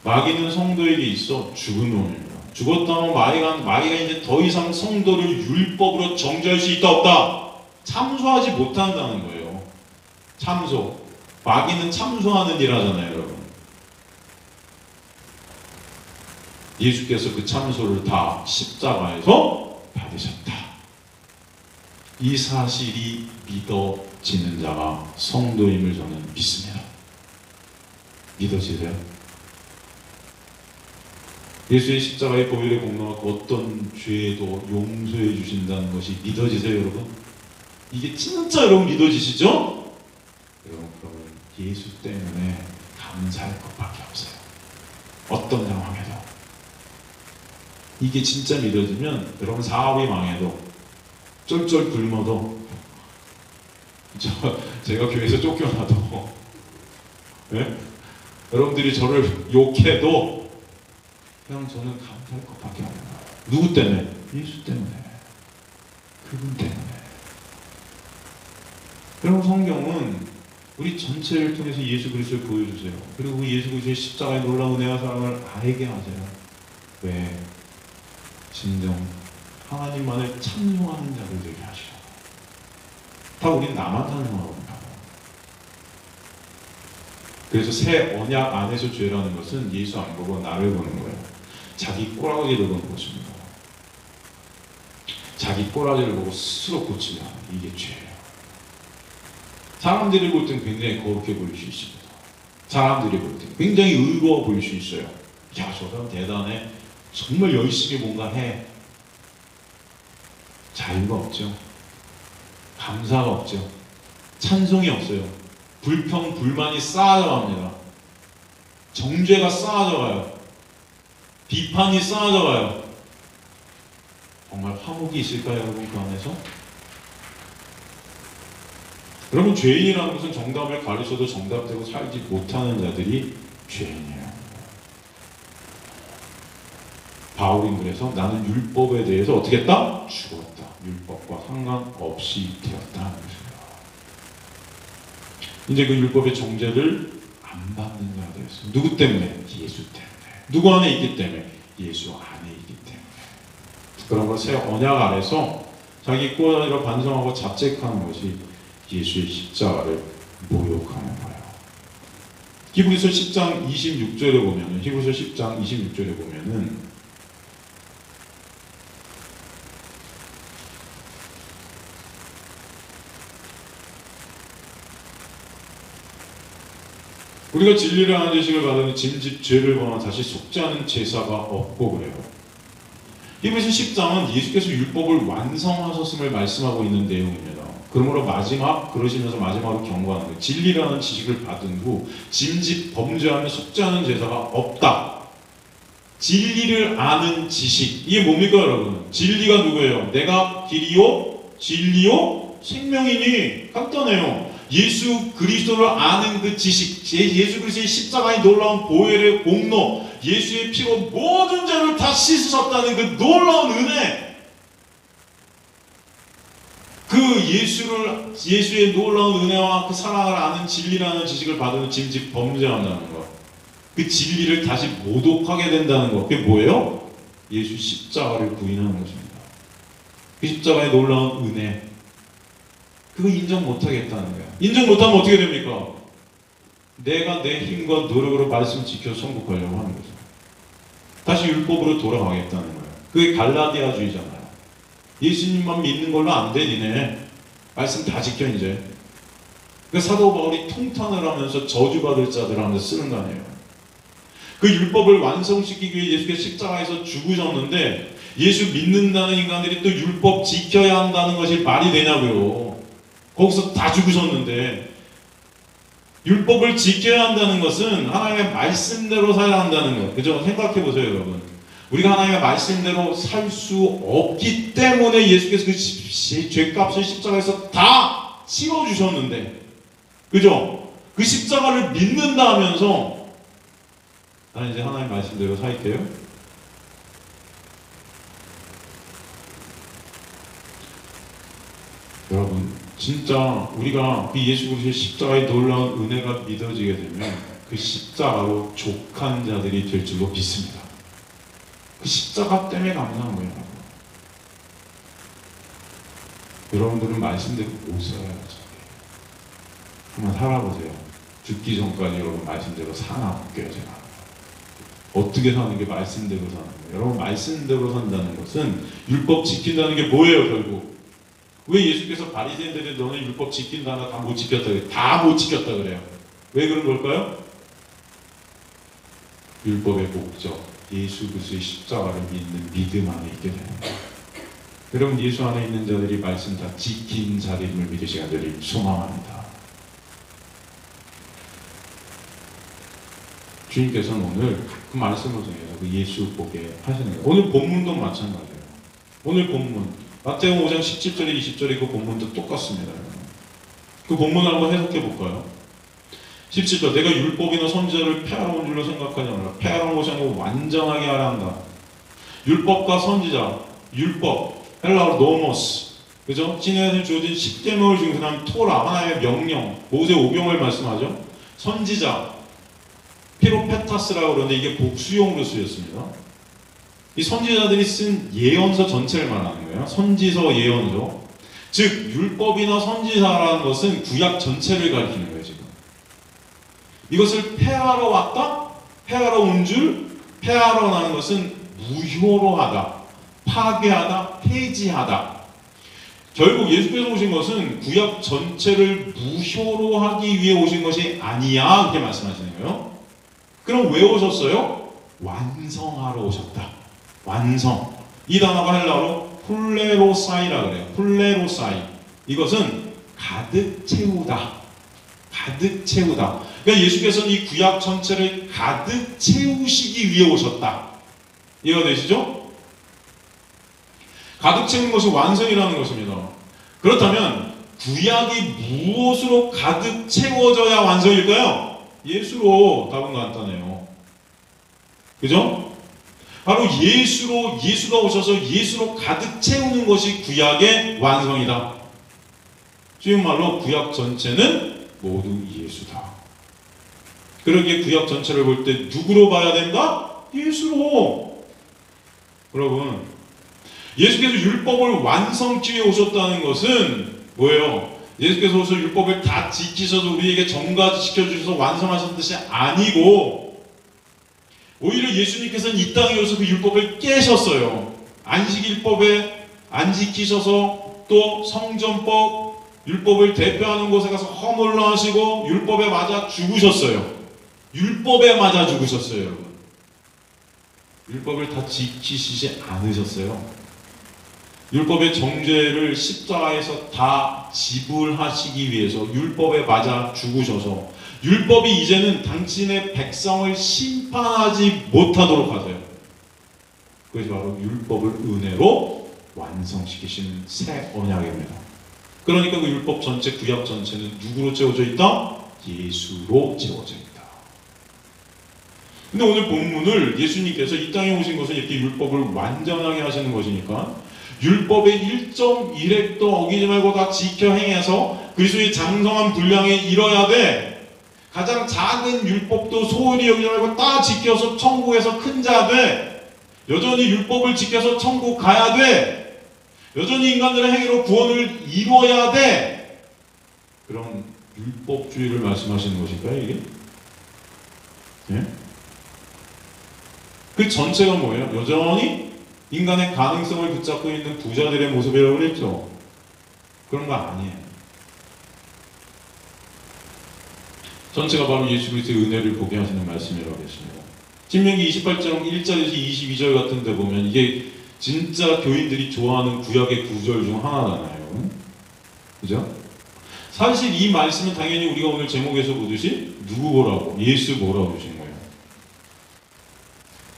마귀는 성도에게 있어 죽은 놈입니다. 죽었다면 마귀가 이제 더 이상 성도를 율법으로 정죄할 수 있다 없다? 참소하지 못한다는 거예요. 참소. 마귀는 참소하는 일 하잖아요, 여러분. 예수께서 그 참소를 다 십자가에서 받으셨다. 이 사실이 믿어지는 자가 성도임을 저는 믿습니다. 믿어지세요? 예수의 십자가의 보혈의 공로가 어떤 죄도 용서해 주신다는 것이 믿어지세요, 여러분? 이게 진짜 여러분 믿어지시죠? 여러분, 그러면 예수 때문에 감사할 것밖에 없어요. 어떤 상황에도. 이게 진짜 믿어지면 여러분 사업이 망해도 쫄쫄 굶어도 제가 교회에서 쫓겨나도 네? 여러분들이 저를 욕해도 그냥 저는 감사할 것밖에 없는 거예요. 누구 때문에? 예수 때문에. 그분 때문에. 여러분 성경은 우리 전체를 통해서 예수 그리스도를 보여주세요. 그리고 그 예수 그리스도의 십자가의 놀라운 은혜와 사랑을 알게 하세요. 왜? 진정 하나님만을 찬송하는 자들 되게 하시오. 다 우린 나만 찬송하고 있다. 그래서 새 언약 안에서 죄라는 것은 예수 안 보고 나를 보는 거예요. 자기 꼬라지를 보는 것입니다. 자기 꼬라지를 보고 스스로 고치려 하는 이게 죄예요. 사람들이 볼 땐 굉장히 거룩해 보일 수 있습니다. 사람들이 볼 땐 굉장히 의로워 보일 수 있어요. 야, 저 사람 대단해. 정말 열심히 뭔가 해. 자유가 없죠. 감사가 없죠. 찬송이 없어요. 불평, 불만이 쌓아져갑니다. 정죄가 쌓아져가요. 비판이 쌓아져가요. 정말 화목이 있을까요, 여러분, 그 안에서? 여러분, 죄인이라는 것은 정답을 가르쳐도 정답대로 살지 못하는 자들이 죄인이에요. 바울은 그래서 나는 율법에 대해서 어떻게 했다? 죽었다. 율법과 상관없이 되었다. 이제 그 율법의 정죄를 안 받는 자가 되었어요. 누구 때문에? 예수 때문에. 누구 안에 있기 때문에? 예수 안에 있기 때문에. 그런 걸 새 언약 안에서 자기 꼬라지로 반성하고 자책하는 것이 예수의 십자가를 모욕하는 거예요. 히브리서 10장 26절에 보면은, 히브리서 10장 26절에 보면은 우리가 진리를 하는 지식을 받으니 짐짓 죄를 범한 다시 속지 않은 제사가 없고 그래요. 히브리서 10장은 예수께서 율법을 완성하셨음을 말씀하고 있는 내용입니다. 그러므로 그러시면서 마지막으로 경고하는 거예요. 진리라는 지식을 받은 후 짐짓 범죄하며 속지 않은 제사가 없다. 진리를 아는 지식, 이게 뭡니까 여러분? 진리가 누구예요? 내가 길이요 진리요 생명이니. 간단해요. 예수 그리스도를 아는 그 지식, 예수 그리스도의 십자가의 놀라운 보혈의 공로, 예수의 피로 모든 죄를 다 씻으셨다는 그 놀라운 은혜, 그 예수의 놀라운 은혜와 그 사랑을 아는 진리라는 지식을 받으면 짐짓 범죄한다는 것, 그 진리를 다시 모독하게 된다는 것, 그게 뭐예요? 예수 십자가를 부인하는 것입니다. 그 십자가의 놀라운 은혜, 그거 인정 못하겠다는 거야. 인정 못하면 어떻게 됩니까? 내가 내 힘과 노력으로 말씀 지켜 성국하려고 하는 거죠. 다시 율법으로 돌아가겠다는 거예요. 그게 갈라디아주의잖아요. 예수님만 믿는 걸로 안 돼, 니네. 말씀 다 지켜, 이제. 그 사도 바울이 통탄을 하면서 저주받을 자들 하면서 쓰는 거 아니에요. 그 율법을 완성시키기 위해 예수께서 십자가에서 죽으셨는데, 예수 믿는다는 인간들이 또 율법 지켜야 한다는 것이 말이 되냐고요. 거기서 다 죽으셨는데, 율법을 지켜야 한다는 것은 하나님의 말씀대로 살아야 한다는 거예요. 그죠? 생각해 보세요, 여러분. 우리가 하나님의 말씀대로 살 수 없기 때문에 예수께서 그 죄값을 십자가에서 다 치워주셨는데, 그죠? 그 십자가를 믿는다 하면서 나는 이제 하나님의 말씀대로 살게요. 여러분, 진짜 우리가 그 예수 그리스도의 십자가의 놀라운 은혜가 믿어지게 되면 그 십자가로 족한 자들이 될 줄로 믿습니다. 그 십자가 때문에 감사한 거예요. 여러분들은 말씀대로 못 살아요. 한번 살아보세요. 죽기 전까지 여러분 말씀대로 사나 볼게요. 제가 어떻게 사는 게 말씀대로 사는 거예요. 여러분, 말씀대로 산다는 것은 율법 지킨다는 게 뭐예요? 결국 왜 예수께서 바리새인들이 너는 율법 지킨다나 다 못 지켰다 그래요? 다 못 지켰다 그래요. 왜 그런 걸까요? 율법의 목적, 예수 그리스도의 십자가를 믿는 믿음 안에 있게 되는 거예요. 여러분, 예수 안에 있는 자들이 말씀 다 지킨 자들임을 믿으시는 자들이 소망합니다. 주님께서는 오늘 그 말씀을 통해서 그 예수 보게 하시는 거예요. 오늘 본문도 마찬가지예요. 오늘 본문 마태복음 5장 17절에 20절에 그 본문도 똑같습니다. 그 본문을 한번 해석해 볼까요? 17절, 내가 율법이나 선지자를 폐하러 온 줄로 생각하지 말라. 폐하러 온 것이 아니고 완전하게 하려 한다. 율법과 선지자, 율법, 헬라어로 노모스, 그죠? 신에서 주어진 10계명을 중심한 토라, 하나님의 명령, 모세 오경을 말씀하죠. 선지자, 피로페타스라고 그러는데 이게 복수용으로 쓰였습니다. 이 선지자들이 쓴 예언서 전체를 말하는 거예요. 선지서, 예언서. 즉 율법이나 선지자라는 것은 구약 전체를 가리키는 거예요. 지금 이것을 폐하러 왔다? 폐하러 온 줄? 폐하러라는 것은 무효로 하다, 파괴하다, 폐지하다. 결국 예수께서 오신 것은 구약 전체를 무효로 하기 위해 오신 것이 아니야, 그렇게 말씀하시는 거예요. 그럼 왜 오셨어요? 완성하러 오셨다. 완성. 이 단어가 헬라어로 훌레로사이라 그래요. 훌레로사이. 이것은 가득 채우다. 가득 채우다. 그러니까 예수께서는 이 구약 전체를 가득 채우시기 위해 오셨다. 이해가 되시죠? 가득 채우는 것이 완성이라는 것입니다. 그렇다면 구약이 무엇으로 가득 채워져야 완성일까요? 예수로. 답은 간단해요. 그죠? 바로 예수가 오셔서 예수로 가득 채우는 것이 구약의 완성이다. 쉬운 말로 구약 전체는 모두 예수다. 그러기에 구약 전체를 볼 때 누구로 봐야 된다? 예수로. 여러분, 예수께서 율법을 완성케 해 오셨다는 것은 뭐예요? 예수께서 오셔서 율법을 다 지키셔서 우리에게 전가시켜 주셔서 완성하신 뜻이 아니고, 오히려 예수님께서는 이 땅에 오셔서 그 율법을 깨셨어요. 안식일법에 안 지키셔서 또 성전법, 율법을 대표하는 곳에 가서 허물로 하시고 율법에 맞아 죽으셨어요. 율법에 맞아 죽으셨어요, 여러분. 율법을 다 지키시지 않으셨어요. 율법의 정죄를 십자가에서 다 지불하시기 위해서 율법에 맞아 죽으셔서 율법이 이제는 당신의 백성을 심판하지 못하도록 하세요. 그것이 바로 율법을 은혜로 완성시키신 새 언약입니다. 그러니까 그 율법 전체, 구약 전체는 누구로 채워져 있다? 예수로 채워져 있다. 근데 오늘 본문을 예수님께서 이 땅에 오신 것은 이렇게 율법을 완전하게 하시는 것이니까 율법의 1.1획도 어기지 말고 다 지켜 행해서 그리스도의 장성한 분량에 이뤄야 돼. 가장 작은 율법도 소홀히 여기지 말고 다 지켜서 천국에서 큰 자 돼. 여전히 율법을 지켜서 천국 가야 돼. 여전히 인간들의 행위로 구원을 이루어야 돼. 그런 율법주의를 말씀하시는 것일까요, 이게? 예? 그 전체가 뭐예요? 여전히 인간의 가능성을 붙잡고 있는 부자들의 모습이라고 그랬죠. 그런 거 아니에요. 전체가 바로 예수 그리스도의 은혜를 보게 하시는 말씀이라고 했습니다. 신명기 28장 1절에서 22절 같은 데 보면 이게 진짜 교인들이 좋아하는 구약의 구절 중 하나잖아요. 그죠? 사실 이 말씀은 당연히 우리가 오늘 제목에서 보듯이 누구 보라고? 예수 보라고 주신 거예요.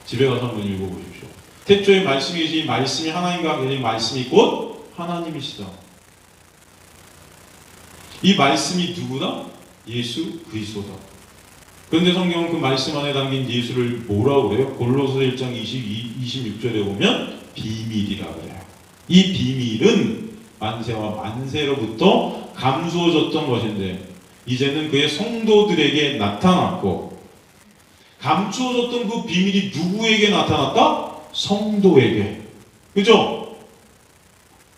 집에 가서 한번 읽어보십시오. 태초에 말씀이 계시, 말씀이 하나님과 계신 말씀이 곧 하나님이시다. 이 말씀이 누구다? 예수 그리스도다. 그런데 성경은 그 말씀 안에 담긴 예수를 뭐라고 그래요? 골로새 1장 26절에 보면 비밀이라 그래요. 이 비밀은 만세와 만세로부터 감추어졌던 것인데 이제는 그의 성도들에게 나타났고, 감추어졌던 그 비밀이 누구에게 나타났다? 성도에게. 그죠?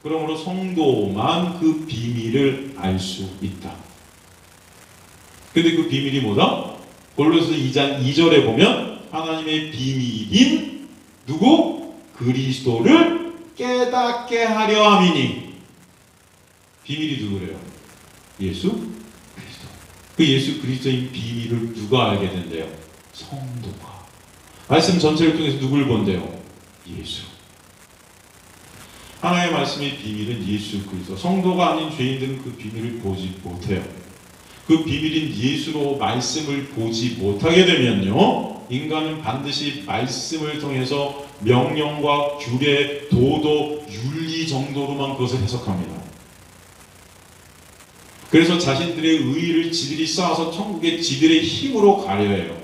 그러므로 성도만 그 비밀을 알 수 있다. 근데 그 비밀이 뭐다? 골로새 2장 2절에 보면 하나님의 비밀인 누구? 그리스도를 깨닫게 하려 함이니. 비밀이 누구래요? 예수 그리스도. 그 예수 그리스도인 비밀을 누가 알게 된대요? 성도가. 말씀 전체를 통해서 누굴 본대요? 예수. 하나님의 말씀의 비밀은 예수 그리스도. 성도가 아닌 죄인들은 그 비밀을 보지 못해요. 그 비밀인 예수로 말씀을 보지 못하게 되면요, 인간은 반드시 말씀을 통해서 명령과 규례, 도덕, 윤리 정도로만 그것을 해석합니다. 그래서 자신들의 의의를 지들이 쌓아서 천국에 지들의 힘으로 가려 해요.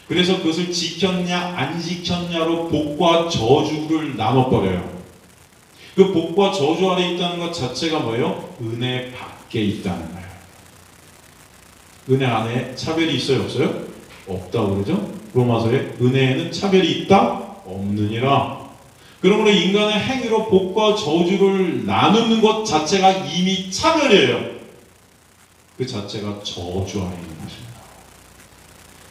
그래서 그것을 지켰냐 안 지켰냐로 복과 저주를 나눠버려요. 그 복과 저주 아래 있다는 것 자체가 뭐예요? 은혜 밖에 있다는 거예요. 은혜 안에 차별이 있어요? 없어요? 없다고 그러죠? 로마서에 은혜에는 차별이 있다? 없느니라. 그러므로 인간의 행위로 복과 저주를 나누는 것 자체가 이미 차별이에요. 그 자체가 저주 아래 있는 것입니다.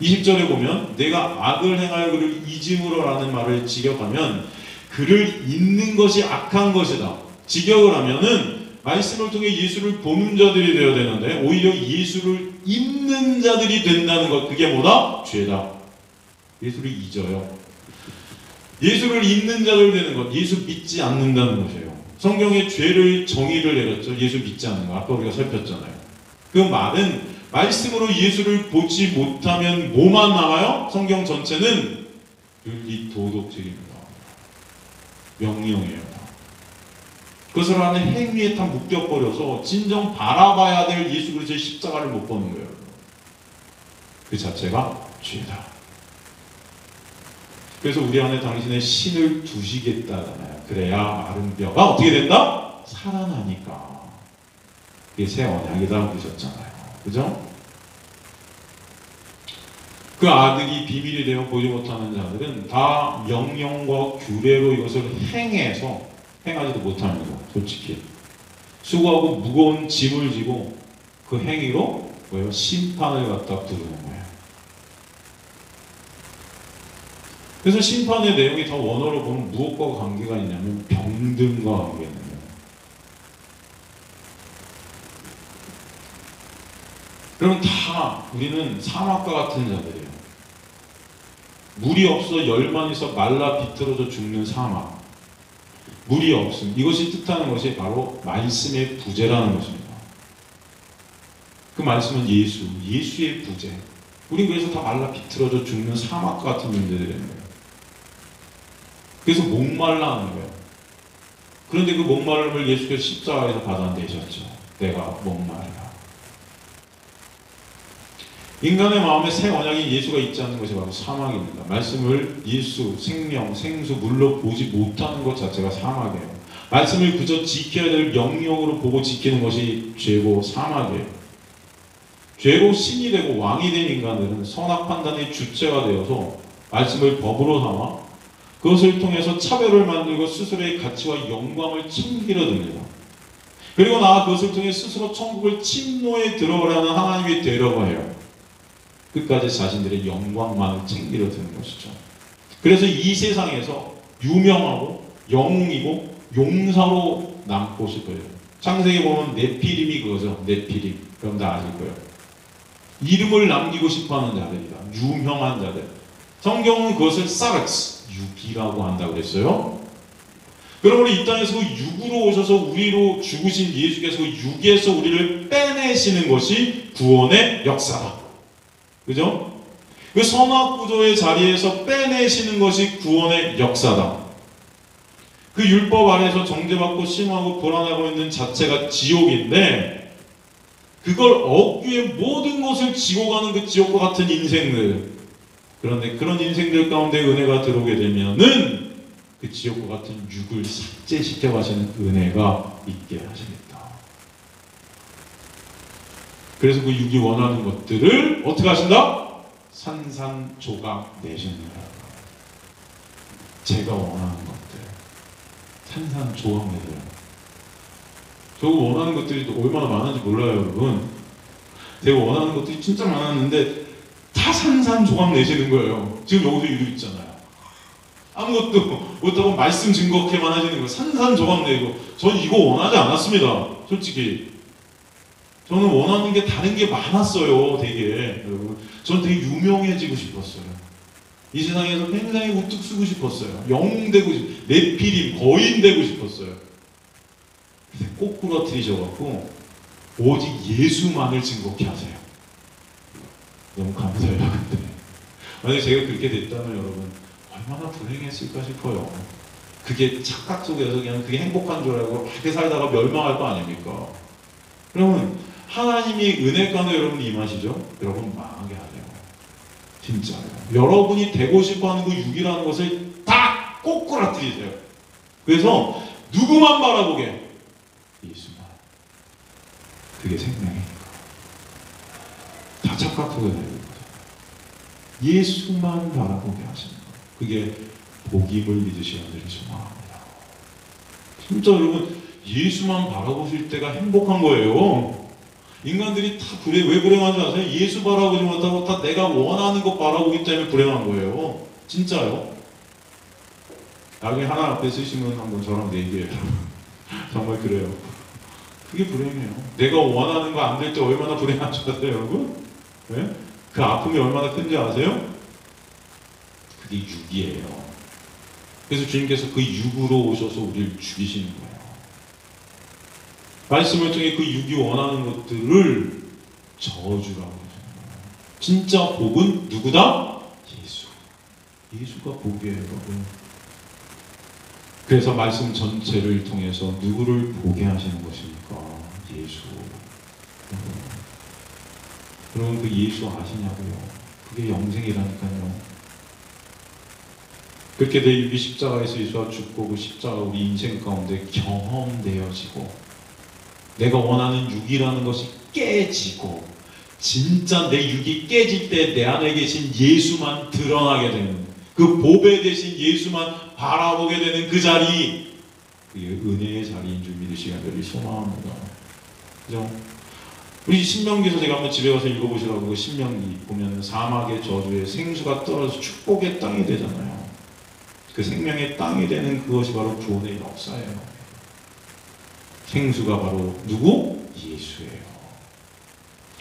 20절에 보면 내가 악을 행하여 그를 잊음으로 라는 말을 직역하면 그를 잊는 것이 악한 것이다. 직역을 하면은 말씀을 통해 예수를 보는 자들이 되어야 되는데 오히려 예수를 잊는 자들이 된다는 것, 그게 뭐다? 죄다. 예수를 잊어요. 예수를 잊는 자들 되는 것, 예수 믿지 않는다는 것이에요. 성경에 죄를 정의를 내렸죠. 예수 믿지 않는 거. 아까 우리가 살폈잖아요. 그 말은 말씀으로 예수를 보지 못하면 뭐만 나와요? 성경 전체는 윤리 도덕 책임입니다. 명령이에요. 그것을 하는 행위에 다 묶여버려서 진정 바라봐야 될 예수 그리스도의 십자가를 못 보는 거예요. 그 자체가 죄다. 그래서 우리 안에 당신의 신을 두시겠다잖아요. 그래야 마른 뼈가 어떻게 된다? 살아나니까. 그게 새 언약이다 그러셨잖아요. 그죠? 그 아들이 비밀이 되어 보지 못하는 자들은 다 명령과 규례로 이것을 행해서 행하지도 못하는 거, 솔직히. 수고하고 무거운 짐을 지고 그 행위로 뭐예요? 심판을 갖다 부르는 거예요. 그래서 심판의 내용이 더 원어로 보면 무엇과 관계가 있냐면 병든과 관계가 있는 거예요. 그러면 다 우리는 사막과 같은 자들이에요. 물이 없어 열만 있어 말라 비틀어져 죽는 사막. 물이 없음. 이것이 뜻하는 것이 바로 말씀의 부재라는 것입니다. 그 말씀은 예수의 부재. 우리 그래서 다 말라 비틀어져 죽는 사막 같은 존재들이라는 거예요. 그래서 목말라 하는 거예요. 그런데 그 목마름을 예수께서 십자가에서 받아내셨죠. 내가 목마르다. 인간의 마음에 새 언약인 예수가 있지 않는 것이 바로 사막입니다. 말씀을 예수, 생명, 생수, 물로 보지 못하는 것 자체가 사막이에요. 말씀을 그저 지켜야 될 명령으로 보고 지키는 것이 죄고 사막이에요. 죄로 신이 되고 왕이 된 인간들은 선악 판단의 주체가 되어서 말씀을 법으로 삼아 그것을 통해서 차별을 만들고 스스로의 가치와 영광을 챙기려 듭니다. 그리고 나아 그것을 통해 스스로 천국을 침노에 들어가려는 하나님이 되려고 해요. 끝까지 자신들의 영광만을 챙기려 드는 것이죠. 그래서 이 세상에서 유명하고 영웅이고 용사로 남고 싶어요. 창세기 보면 네피림이 그거죠. 네피림. 그럼 다 아실 거예요. 이름을 남기고 싶어하는 자들이다. 유명한 자들. 성경은 그것을 사르스, 육이라고 한다고 그랬어요. 그러므로 이 땅에서 그 육으로 오셔서 우리로 죽으신 예수께서 그 육에서 우리를 빼내시는 것이 구원의 역사다. 그죠? 그 선악구조의 자리에서 빼내시는 것이 구원의 역사다. 그 율법 아래에서 정죄받고 심하고 불안하고 있는 자체가 지옥인데 그걸 얻기 위해 모든 것을 지고 가는 그 지옥과 같은 인생들. 그런데 그런 인생들 가운데 은혜가 들어오게 되면은 그 지옥과 같은 육을 삭제시켜 가시는 은혜가 있게 하십니다. 그래서 그 육이 원하는 것들을 어떻게 하신다? 산산조각 내십니다. 제가 원하는 것들 산산조각 내세요. 저거 원하는 것들이 얼마나 많은지 몰라요, 여러분. 제가 원하는 것들이 진짜 많았는데 다 산산조각 내시는 거예요. 지금 여기서 이러고 있잖아요. 아무것도 못하고 말씀 증거케만 하시는 거예요. 산산조각 내고. 전 이거 원하지 않았습니다. 솔직히. 저는 원하는 게 다른 게 많았어요. 되게. 여러분. 전 되게 유명해지고 싶었어요. 이 세상에서 굉장히 우뚝 쓰고 싶었어요. 영웅 되고 네피림, 거인 되고 싶었어요. 근데 꼭 부러뜨리셔갖고 오직 예수만을 증거케 하세요. 너무 감사해요. 근데 만약에 제가 그렇게 됐다면 여러분 얼마나 불행했을까 싶어요. 그게 착각 속에서 그냥 그게 행복한 줄 알고 그렇게 살다가 멸망할 거 아닙니까? 그러면 하나님이 은혜 가운데 여러분 임하시죠? 여러분 망하게 하세요. 진짜요. 여러분이 되고 싶어하는 그 육이라는 것을 다 꼭 끌어들이세요. 그래서 누구만 바라보게? 예수만. 그게 생명이니까. 다 착각 속에 살고 있거든요. 예수만 바라보게 하시는 것. 그게 복임을 믿으시는 분들이 소망합니다. 진짜 여러분 예수만 바라보실 때가 행복한 거예요. 인간들이 다 왜 불행한지 아세요? 예수 바라보지 못하고 다 내가 원하는 것 바라보기 때문에 불행한 거예요. 진짜요. 나중에 하나 앞에 쓰시면 한번 저랑 얘기해요. 정말 그래요. 그게 불행해요. 내가 원하는 거 안 될 때 얼마나 불행한 줄 아세요, 여러분? 네? 그 아픔이 얼마나 큰지 아세요? 그게 육이에요. 그래서 주님께서 그 육으로 오셔서 우리를 죽이시는 거예요. 말씀을 통해 그 육이 원하는 것들을 저주라고 해주는 거예요. 진짜 복은 누구다? 예수. 예수가 복이에요, 여러분. 그래서 말씀 전체를 통해서 누구를 보게 하시는 것입니까? 예수. 여러분 그 예수 아시냐고요? 그게 영생이라니까요. 그렇게 내 육이 십자가에서 예수와 죽고 그 십자가 우리 인생 가운데 경험되어지고 내가 원하는 육이라는 것이 깨지고 진짜 내 육이 깨질 때 내 안에 계신 예수만 드러나게 되는 그 보배 대신 예수만 바라보게 되는 그 자리, 그게 은혜의 자리인 줄 믿으시기 간절히 소망합니다. 그죠? 우리 신명기에서 제가 한번 집에 가서 읽어보시라고. 신명기 보면 사막의 저주에 생수가 떨어져서 축복의 땅이 되잖아요. 그 생명의 땅이 되는 그것이 바로 구원의 역사예요. 생수가 바로 누구? 예수예요.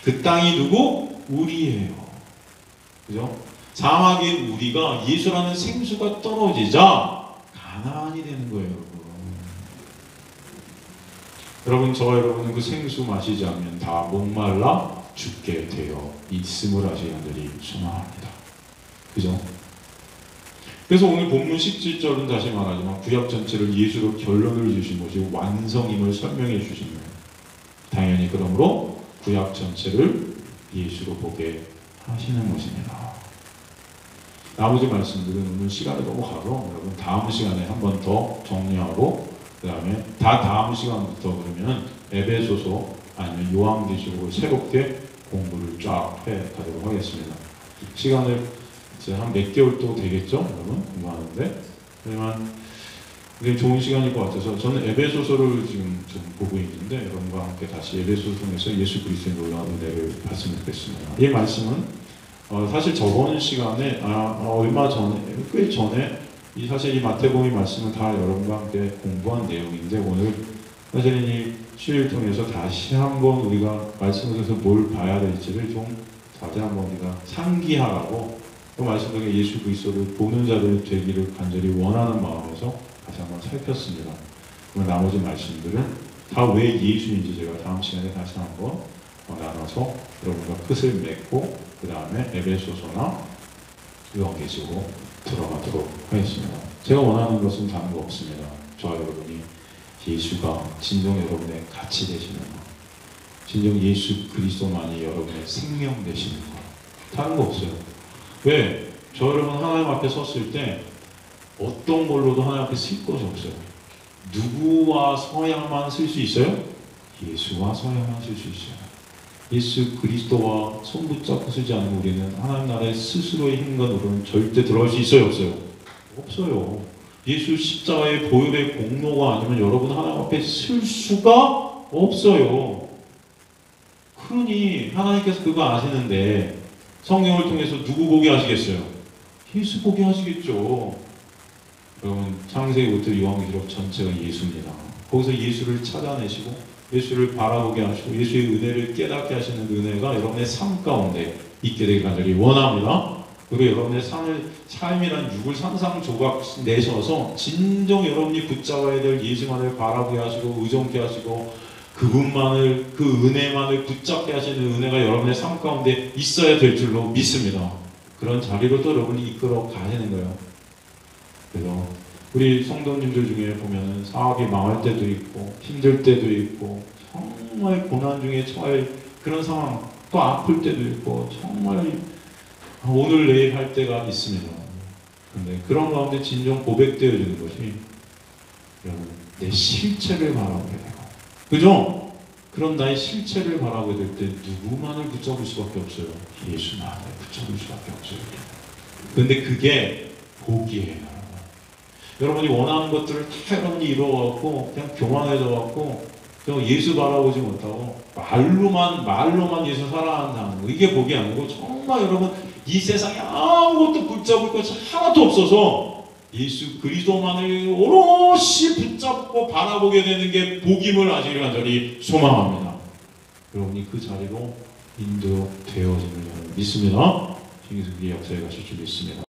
그 땅이 누구? 우리예요. 그죠? 사막인 우리가 예수라는 생수가 떨어지자 가나안이 되는 거예요, 여러분. 여러분, 저와 여러분은 그 생수 마시지 않으면 다 목말라 죽게 되어 있음을 아시기 간절히 소망합니다. 그죠? 그래서 오늘 본문 17절은 다시 말하지만 구약 전체를 예수로 결론을 주신 것이 완성임을 설명해 주신 거예요. 당연히 그러므로 구약 전체를 예수로 보게 하시는 것입니다. 나머지 말씀들은 오늘 시간이 너무 가서 여러분 다음 시간에 한 번 더 정리하고 그 다음에 다음 시간부터 그러면 에베소서 아니면 요한계시록을 새롭게 공부를 쫙 해가도록 하겠습니다. 시간을 이제 한 몇 개월 또 되겠죠? 여러분 공부하는데 하지만 굉장히 좋은 시간일 것 같아서 저는 에베소서를 지금 좀 보고 있는데 여러분과 함께 다시 에베소서 통해서 예수 그리스도의 놀라운 은혜를 봤으면 좋겠습니다. 이 말씀은 사실 저번 시간에 얼마 전에 꽤 전에 사실 이 마태복음 말씀은 다 여러분과 함께 공부한 내용인데 오늘 사실은 이 시를 통해서 다시 한번 우리가 말씀을 통해서 뭘 봐야 될지를 좀 다시 한번 우리가 상기하라고 그 말씀 중에 예수 그리스도를 보는 자들 되기를 간절히 원하는 마음에서 다시 한번 살폈습니다. 그럼 나머지 말씀들은 다 왜 예수인지 제가 다음 시간에 다시 한번 나눠서 여러분과 끝을 맺고 그 다음에 에베소서나 요한계시록으로 들어가도록 하겠습니다. 제가 원하는 것은 다른 거 없습니다. 저와 여러분이 예수가 진정 여러분의 가치 되시는 것, 진정 예수 그리스도만이 여러분의 생명 되시는 것, 다른 거 없어요. 왜? 저 여러분 하나님 앞에 섰을 때 어떤 걸로도 하나님 앞에 쓸 것이 없어요. 누구와 서야만 쓸 수 있어요? 예수와 서야만 쓸 수 있어요. 예수 그리스도와 손 붙잡고 쓰지 않으면 우리는 하나님 나라의 스스로의 힘과으로는 절대 들어갈 수 있어요? 없어요? 없어요. 예수 십자가의 보혈의 공로가 아니면 여러분 하나님 앞에 쓸 수가 없어요. 그러니 하나님께서 그거 아시는데 성경을 통해서 누구 보게 하시겠어요? 예수 보게 하시겠죠. 여러분 창세기부터 요한계시록 전체가 예수입니다. 거기서 예수를 찾아내시고 예수를 바라보게 하시고 예수의 은혜를 깨닫게 하시는 그 은혜가 여러분의 삶 가운데 있게 되길 간절히 원합니다. 그리고 여러분의 삶이란 육을 상상 조각 내셔서 진정 여러분이 붙잡아야 될 예수만을 바라보게 하시고 의존케 하시고 그분만을 그 은혜만을 붙잡게 하시는 은혜가 여러분의 삶 가운데 있어야 될 줄로 믿습니다. 그런 자리로 또 여러분이 이끌어 가시는 거예요. 그래서 우리 성도님들 중에 보면은 사업이 망할 때도 있고 힘들 때도 있고 정말 고난 중에 처할 그런 상황, 또 아플 때도 있고 정말 오늘 내일 할 때가 있습니다. 근데 그런 가운데 진정 고백되어지는 것이 여러분 내 실체를 바라보게 되고 그죠? 그런 나의 실체를 바라보게 될 때 누구만을 붙잡을 수밖에 없어요. 예수만을 붙잡을 수밖에 없어요. 그런데 그게 복이에요. 여러분이 원하는 것들을 다 여러분이 이루어갖고 그냥 교만해져갖고 그냥 예수 바라보지 못하고 말로만 예수 사랑한다는 거 이게 복이 아니고 정말 여러분 이 세상에 아무것도 붙잡을 것이 하나도 없어서 예수 그리스도만을 오롯이 붙잡고 바라보게 되는 게 복임을 아시길 간절히 소망합니다. 여러분이 그 자리로 인도되어지는 믿습니다. 신기스의 역사에 가실 줄 믿습니다.